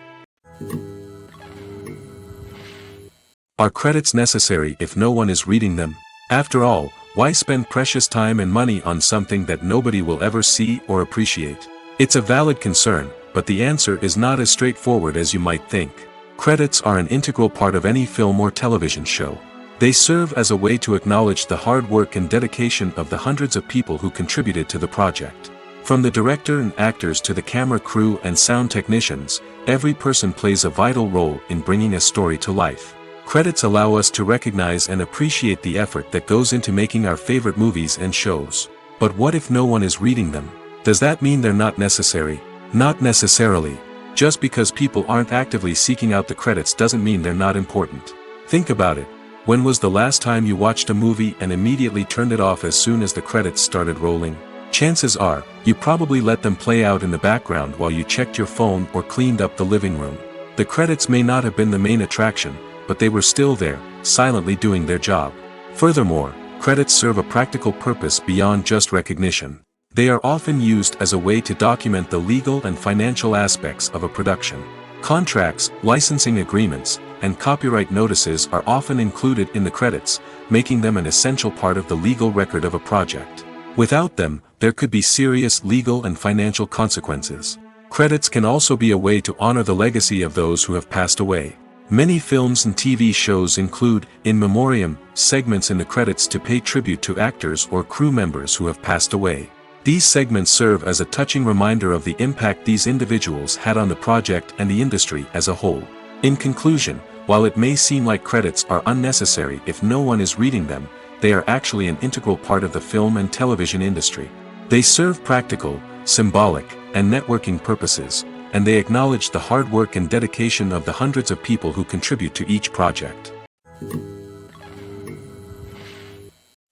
Are credits necessary if no one is reading them? After all, why spend precious time and money on something that nobody will ever see or appreciate? It's a valid concern, but the answer is not as straightforward as you might think. Credits are an integral part of any film or television show. They serve as a way to acknowledge the hard work and dedication of the hundreds of people who contributed to the project. From the director and actors to the camera crew and sound technicians, every person plays a vital role in bringing a story to life. Credits allow us to recognize and appreciate the effort that goes into making our favorite movies and shows. But what if no one is reading them? Does that mean they're not necessary? Not necessarily. Just because people aren't actively seeking out the credits doesn't mean they're not important. Think about it. When was the last time you watched a movie and immediately turned it off as soon as the credits started rolling? Chances are, you probably let them play out in the background while you checked your phone or cleaned up the living room. The credits may not have been the main attraction, but they were still there, silently doing their job. Furthermore, credits serve a practical purpose beyond just recognition. They are often used as a way to document the legal and financial aspects of a production. Contracts, licensing agreements, and copyright notices are often included in the credits, making them an essential part of the legal record of a project. Without them, there could be serious legal and financial consequences. Credits can also be a way to honor the legacy of those who have passed away. Many films and TV shows include, in memoriam, segments in the credits to pay tribute to actors or crew members who have passed away. These segments serve as a touching reminder of the impact these individuals had on the project and the industry as a whole. In conclusion, while it may seem like credits are unnecessary if no one is reading them, they are actually an integral part of the film and television industry. They serve practical, symbolic, and networking purposes, and they acknowledge the hard work and dedication of the hundreds of people who contribute to each project.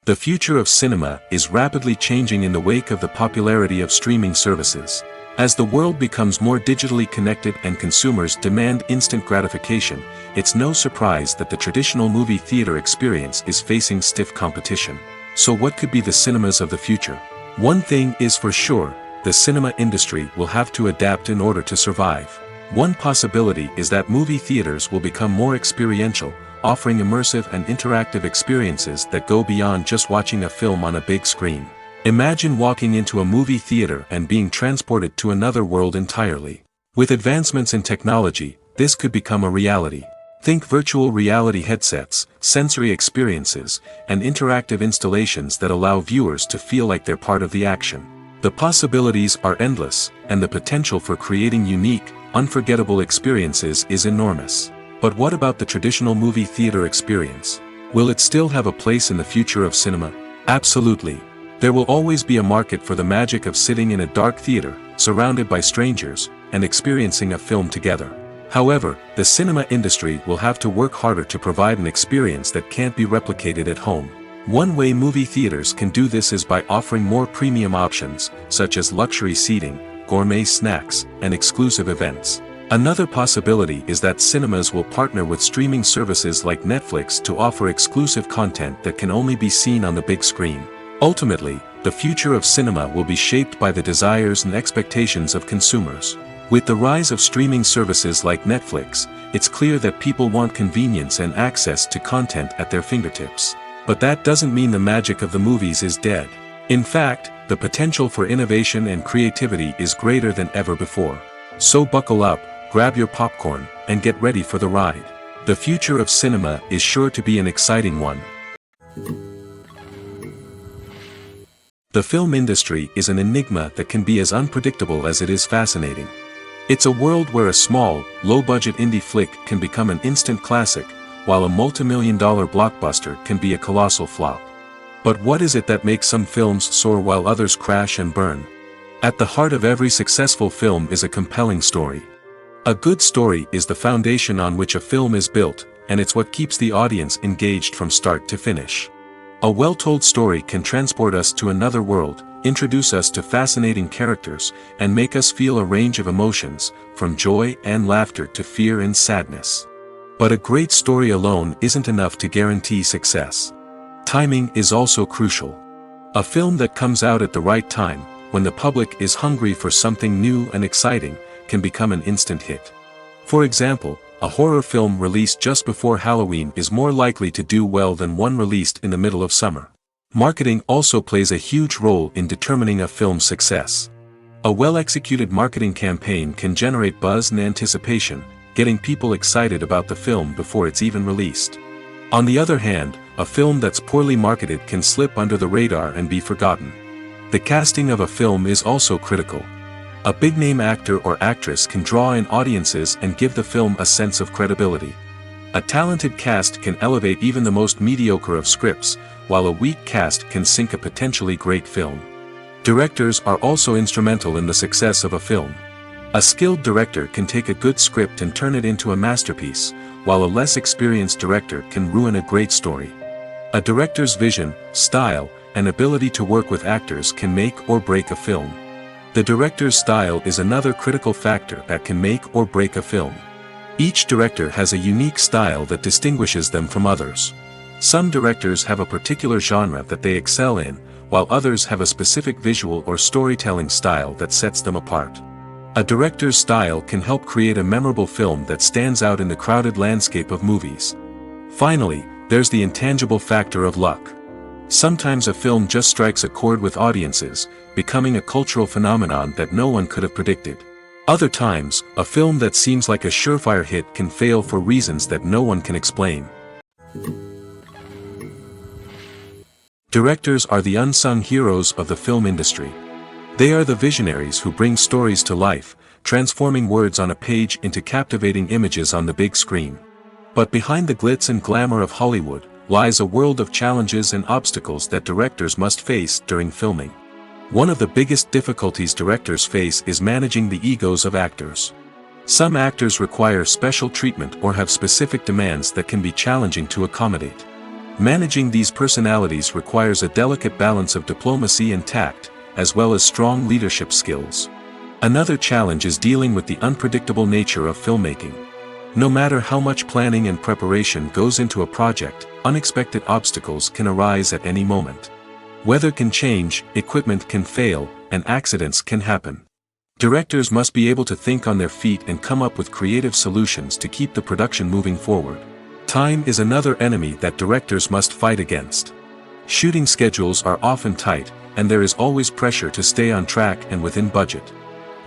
The future of cinema is rapidly changing in the wake of the popularity of streaming services. As the world becomes more digitally connected and consumers demand instant gratification, it's no surprise that the traditional movie theater experience is facing stiff competition. So what could be the cinemas of the future? One thing is for sure, the cinema industry will have to adapt in order to survive. One possibility is that movie theaters will become more experiential, offering immersive and interactive experiences that go beyond just watching a film on a big screen. Imagine walking into a movie theater and being transported to another world entirely. With advancements in technology, this could become a reality. Think virtual reality headsets, sensory experiences, and interactive installations that allow viewers to feel like they're part of the action. The possibilities are endless, and the potential for creating unique, unforgettable experiences is enormous. But what about the traditional movie theater experience? Will it still have a place in the future of cinema? Absolutely. There will always be a market for the magic of sitting in a dark theater, surrounded by strangers, and experiencing a film together. However, the cinema industry will have to work harder to provide an experience that can't be replicated at home. One way movie theaters can do this is by offering more premium options, such as luxury seating, gourmet snacks, and exclusive events. Another possibility is that cinemas will partner with streaming services like Netflix to offer exclusive content that can only be seen on the big screen. Ultimately, the future of cinema will be shaped by the desires and expectations of consumers. With the rise of streaming services like Netflix, it's clear that people want convenience and access to content at their fingertips. But that doesn't mean the magic of the movies is dead. In fact, the potential for innovation and creativity is greater than ever before. So buckle up, grab your popcorn, and get ready for the ride. The future of cinema is sure to be an exciting one. The film industry is an enigma that can be as unpredictable as it is fascinating. It's a world where a small, low-budget indie flick can become an instant classic, while a multi-million-dollar blockbuster can be a colossal flop. But what is it that makes some films soar while others crash and burn? At the heart of every successful film is a compelling story. A good story is the foundation on which a film is built, and it's what keeps the audience engaged from start to finish. A well-told story can transport us to another world, introduce us to fascinating characters, and make us feel a range of emotions, from joy and laughter to fear and sadness. But a great story alone isn't enough to guarantee success. Timing is also crucial. A film that comes out at the right time, when the public is hungry for something new and exciting, can become an instant hit. For example, a horror film released just before Halloween is more likely to do well than one released in the middle of summer. Marketing also plays a huge role in determining a film's success. A well-executed marketing campaign can generate buzz and anticipation, getting people excited about the film before it's even released. On the other hand, a film that's poorly marketed can slip under the radar and be forgotten. The casting of a film is also critical. A big-name actor or actress can draw in audiences and give the film a sense of credibility. A talented cast can elevate even the most mediocre of scripts, while a weak cast can sink a potentially great film. Directors are also instrumental in the success of a film. A skilled director can take a good script and turn it into a masterpiece, while a less experienced director can ruin a great story. A director's vision, style, and ability to work with actors can make or break a film. The director's style is another critical factor that can make or break a film. Each director has a unique style that distinguishes them from others. Some directors have a particular genre that they excel in, while others have a specific visual or storytelling style that sets them apart. A director's style can help create a memorable film that stands out in the crowded landscape of movies. Finally, there's the intangible factor of luck. Sometimes a film just strikes a chord with audiences, becoming a cultural phenomenon that no one could have predicted. Other times, a film that seems like a surefire hit can fail for reasons that no one can explain. Directors are the unsung heroes of the film industry. They are the visionaries who bring stories to life, transforming words on a page into captivating images on the big screen. But behind the glitz and glamour of Hollywood, lies a world of challenges and obstacles that directors must face during filming. One of the biggest difficulties directors face is managing the egos of actors. Some actors require special treatment or have specific demands that can be challenging to accommodate. Managing these personalities requires a delicate balance of diplomacy and tact, as well as strong leadership skills. Another challenge is dealing with the unpredictable nature of filmmaking. No matter how much planning and preparation goes into a project, unexpected obstacles can arise at any moment. Weather can change, equipment can fail, and accidents can happen. Directors must be able to think on their feet and come up with creative solutions to keep the production moving forward. Time is another enemy that directors must fight against. Shooting schedules are often tight, and there is always pressure to stay on track and within budget.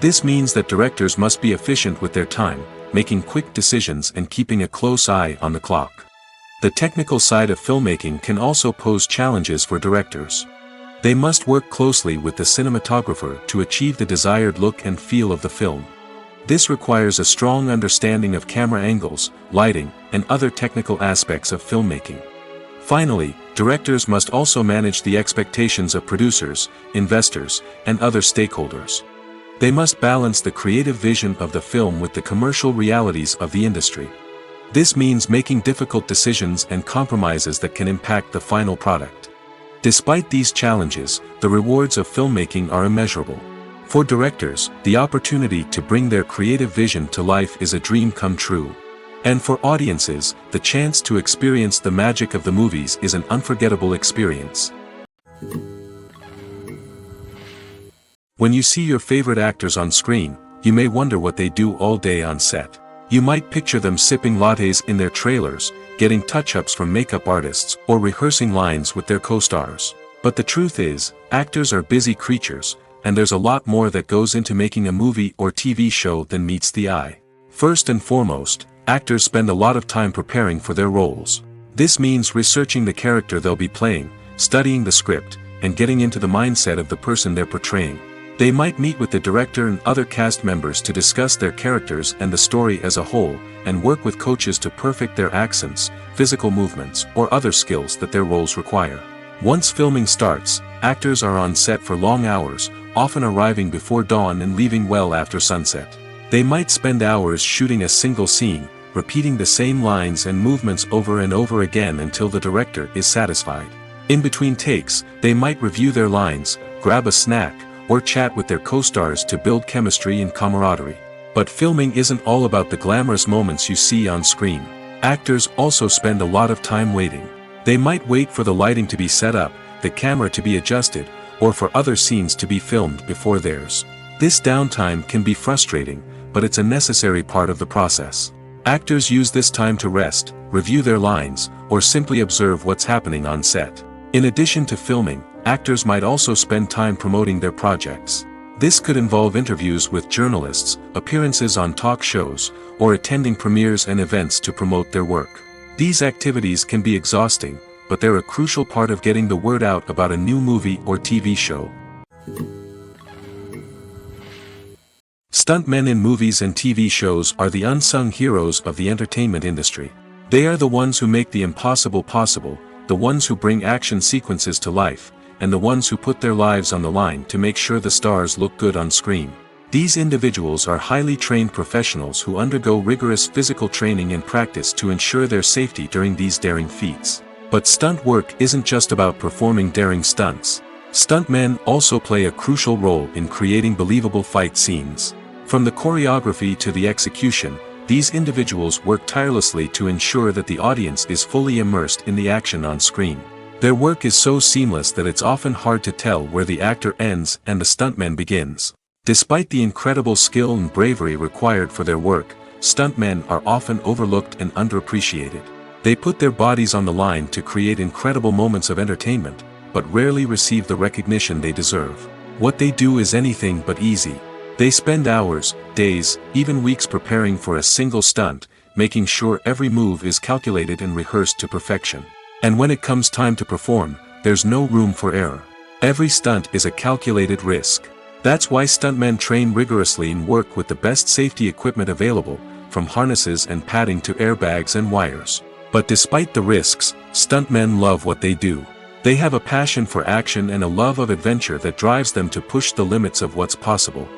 This means that directors must be efficient with their time, making quick decisions and keeping a close eye on the clock. The technical side of filmmaking can also pose challenges for directors. They must work closely with the cinematographer to achieve the desired look and feel of the film. This requires a strong understanding of camera angles, lighting, and other technical aspects of filmmaking. Finally, directors must also manage the expectations of producers, investors, and other stakeholders. They must balance the creative vision of the film with the commercial realities of the industry. This means making difficult decisions and compromises that can impact the final product. Despite these challenges, the rewards of filmmaking are immeasurable. For directors, the opportunity to bring their creative vision to life is a dream come true. And for audiences, the chance to experience the magic of the movies is an unforgettable experience. When you see your favorite actors on screen, you may wonder what they do all day on set. You might picture them sipping lattes in their trailers, getting touch-ups from makeup artists, or rehearsing lines with their co-stars. But the truth is, actors are busy creatures, and there's a lot more that goes into making a movie or TV show than meets the eye. First and foremost, actors spend a lot of time preparing for their roles. This means researching the character they'll be playing, studying the script, and getting into the mindset of the person they're portraying. They might meet with the director and other cast members to discuss their characters and the story as a whole, and work with coaches to perfect their accents, physical movements, or other skills that their roles require. Once filming starts, actors are on set for long hours, often arriving before dawn and leaving well after sunset. They might spend hours shooting a single scene, repeating the same lines and movements over and over again until the director is satisfied. In between takes, they might review their lines, grab a snack, or chat with their co-stars to build chemistry and camaraderie. But filming isn't all about the glamorous moments you see on screen. Actors also spend a lot of time waiting. They might wait for the lighting to be set up, the camera to be adjusted, or for other scenes to be filmed before theirs. This downtime can be frustrating, but it's a necessary part of the process. Actors use this time to rest, review their lines, or simply observe what's happening on set. In addition to filming, actors might also spend time promoting their projects. This could involve interviews with journalists, appearances on talk shows, or attending premieres and events to promote their work. These activities can be exhausting, but they're a crucial part of getting the word out about a new movie or TV show. Stuntmen in movies and TV shows are the unsung heroes of the entertainment industry. They are the ones who make the impossible possible, the ones who bring action sequences to life, and the ones who put their lives on the line to make sure the stars look good on screen. These individuals are highly trained professionals who undergo rigorous physical training and practice to ensure their safety during these daring feats. But stunt work isn't just about performing daring stunts. Stuntmen also play a crucial role in creating believable fight scenes. From the choreography to the execution, these individuals work tirelessly to ensure that the audience is fully immersed in the action on screen. Their work is so seamless that it's often hard to tell where the actor ends and the stuntman begins. Despite the incredible skill and bravery required for their work, stuntmen are often overlooked and underappreciated. They put their bodies on the line to create incredible moments of entertainment, but rarely receive the recognition they deserve. What they do is anything but easy. They spend hours, days, even weeks preparing for a single stunt, making sure every move is calculated and rehearsed to perfection. And when it comes time to perform, there's no room for error. Every stunt is a calculated risk. That's why stuntmen train rigorously and work with the best safety equipment available, from harnesses and padding to airbags and wires. But despite the risks, stuntmen love what they do. They have a passion for action and a love of adventure that drives them to push the limits of what's possible.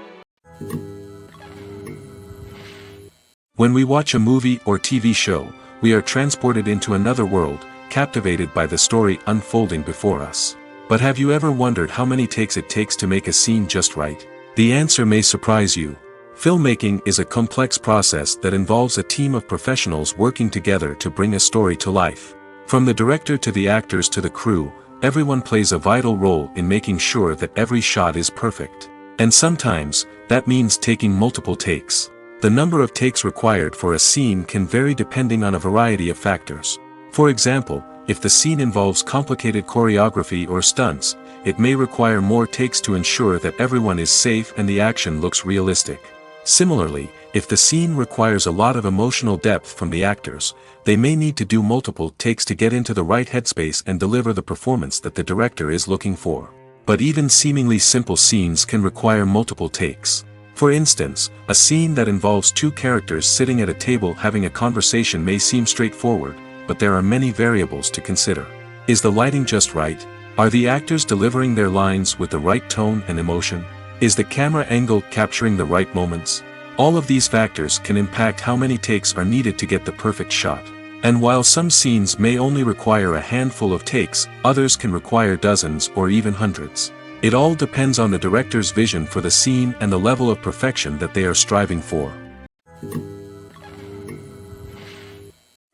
When we watch a movie or TV show, we are transported into another world, captivated by the story unfolding before us. But have you ever wondered how many takes it takes to make a scene just right? The answer may surprise you. Filmmaking is a complex process that involves a team of professionals working together to bring a story to life. From the director to the actors to the crew, everyone plays a vital role in making sure that every shot is perfect. And sometimes, that means taking multiple takes. The number of takes required for a scene can vary depending on a variety of factors. For example, if the scene involves complicated choreography or stunts, it may require more takes to ensure that everyone is safe and the action looks realistic. Similarly, if the scene requires a lot of emotional depth from the actors, they may need to do multiple takes to get into the right headspace and deliver the performance that the director is looking for. But even seemingly simple scenes can require multiple takes. For instance, a scene that involves two characters sitting at a table having a conversation may seem straightforward, but there are many variables to consider. Is the lighting just right? Are the actors delivering their lines with the right tone and emotion? Is the camera angle capturing the right moments? All of these factors can impact how many takes are needed to get the perfect shot. And while some scenes may only require a handful of takes, others can require dozens or even hundreds. It all depends on the director's vision for the scene and the level of perfection that they are striving for.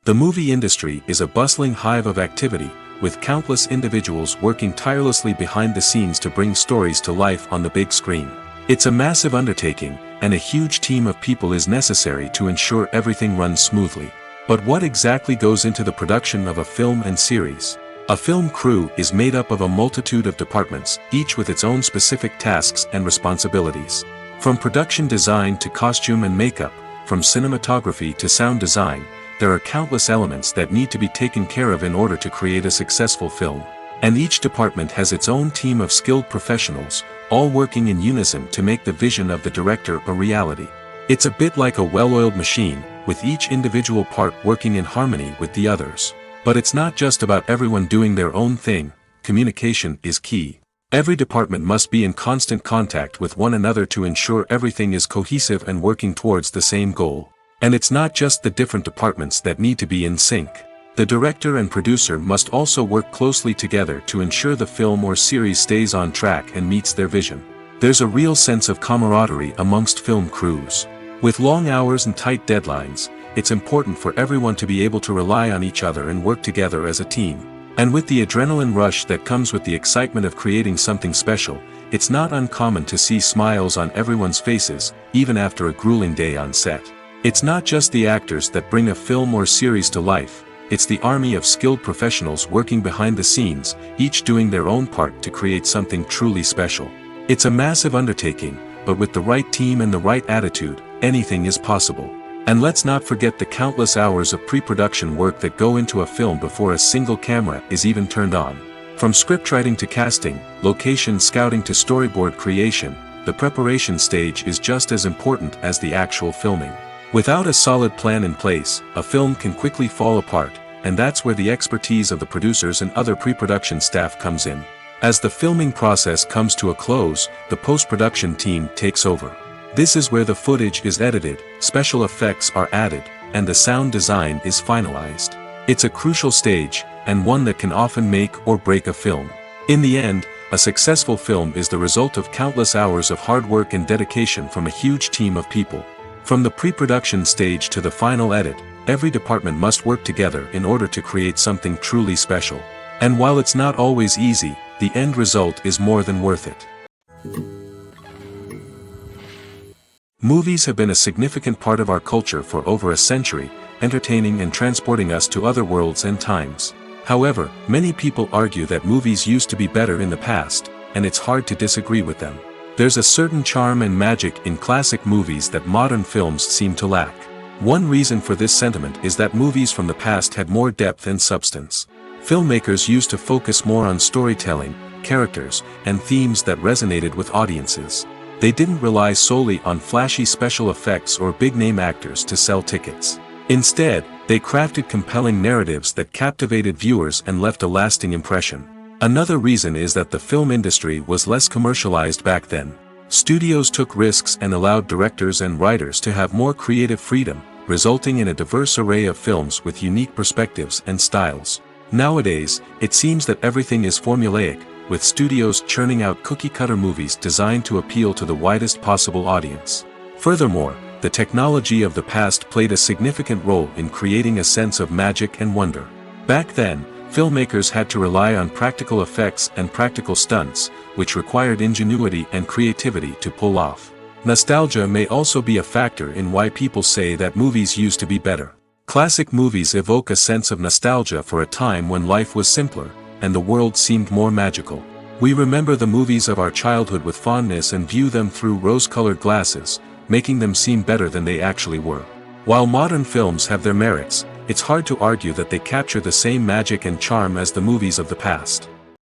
The movie industry is a bustling hive of activity, with countless individuals working tirelessly behind the scenes to bring stories to life on the big screen. It's a massive undertaking, and a huge team of people is necessary to ensure everything runs smoothly. But what exactly goes into the production of a film and series? A film crew is made up of a multitude of departments, each with its own specific tasks and responsibilities. From production design to costume and makeup, from cinematography to sound design, there are countless elements that need to be taken care of in order to create a successful film. And each department has its own team of skilled professionals, all working in unison to make the vision of the director a reality. It's a bit like a well-oiled machine, with each individual part working in harmony with the others. But it's not just about everyone doing their own thing. Communication is key. Every department must be in constant contact with one another to ensure everything is cohesive and working towards the same goal. And it's not just the different departments that need to be in sync. The director and producer must also work closely together to ensure the film or series stays on track and meets their vision. There's a real sense of camaraderie amongst film crews. With long hours and tight deadlines, it's important for everyone to be able to rely on each other and work together as a team. And with the adrenaline rush that comes with the excitement of creating something special, it's not uncommon to see smiles on everyone's faces, even after a grueling day on set. It's not just the actors that bring a film or series to life, it's the army of skilled professionals working behind the scenes, each doing their own part to create something truly special. It's a massive undertaking, but with the right team and the right attitude, anything is possible. And let's not forget the countless hours of pre-production work that go into a film before a single camera is even turned on. From scriptwriting to casting, location scouting to storyboard creation, the preparation stage is just as important as the actual filming. Without a solid plan in place, a film can quickly fall apart, and that's where the expertise of the producers and other pre-production staff comes in. As the filming process comes to a close, the post-production team takes over. This is where the footage is edited, special effects are added, and the sound design is finalized. It's a crucial stage, and one that can often make or break a film. In the end, a successful film is the result of countless hours of hard work and dedication from a huge team of people. From the pre-production stage to the final edit, every department must work together in order to create something truly special. And while it's not always easy, the end result is more than worth it. Movies have been a significant part of our culture for over a century, entertaining and transporting us to other worlds and times. However, many people argue that movies used to be better in the past, and it's hard to disagree with them. There's a certain charm and magic in classic movies that modern films seem to lack. One reason for this sentiment is that movies from the past had more depth and substance. Filmmakers used to focus more on storytelling, characters, and themes that resonated with audiences. They didn't rely solely on flashy special effects or big-name actors to sell tickets. Instead, they crafted compelling narratives that captivated viewers and left a lasting impression. Another reason is that the film industry was less commercialized back then. Studios took risks and allowed directors and writers to have more creative freedom, resulting in a diverse array of films with unique perspectives and styles. Nowadays, it seems that everything is formulaic, with studios churning out cookie-cutter movies designed to appeal to the widest possible audience. Furthermore, the technology of the past played a significant role in creating a sense of magic and wonder. Back then, filmmakers had to rely on practical effects and practical stunts, which required ingenuity and creativity to pull off. Nostalgia may also be a factor in why people say that movies used to be better. Classic movies evoke a sense of nostalgia for a time when life was simpler, and the world seemed more magical. We remember the movies of our childhood with fondness and view them through rose-colored glasses, making them seem better than they actually were. While modern films have their merits, it's hard to argue that they capture the same magic and charm as the movies of the past.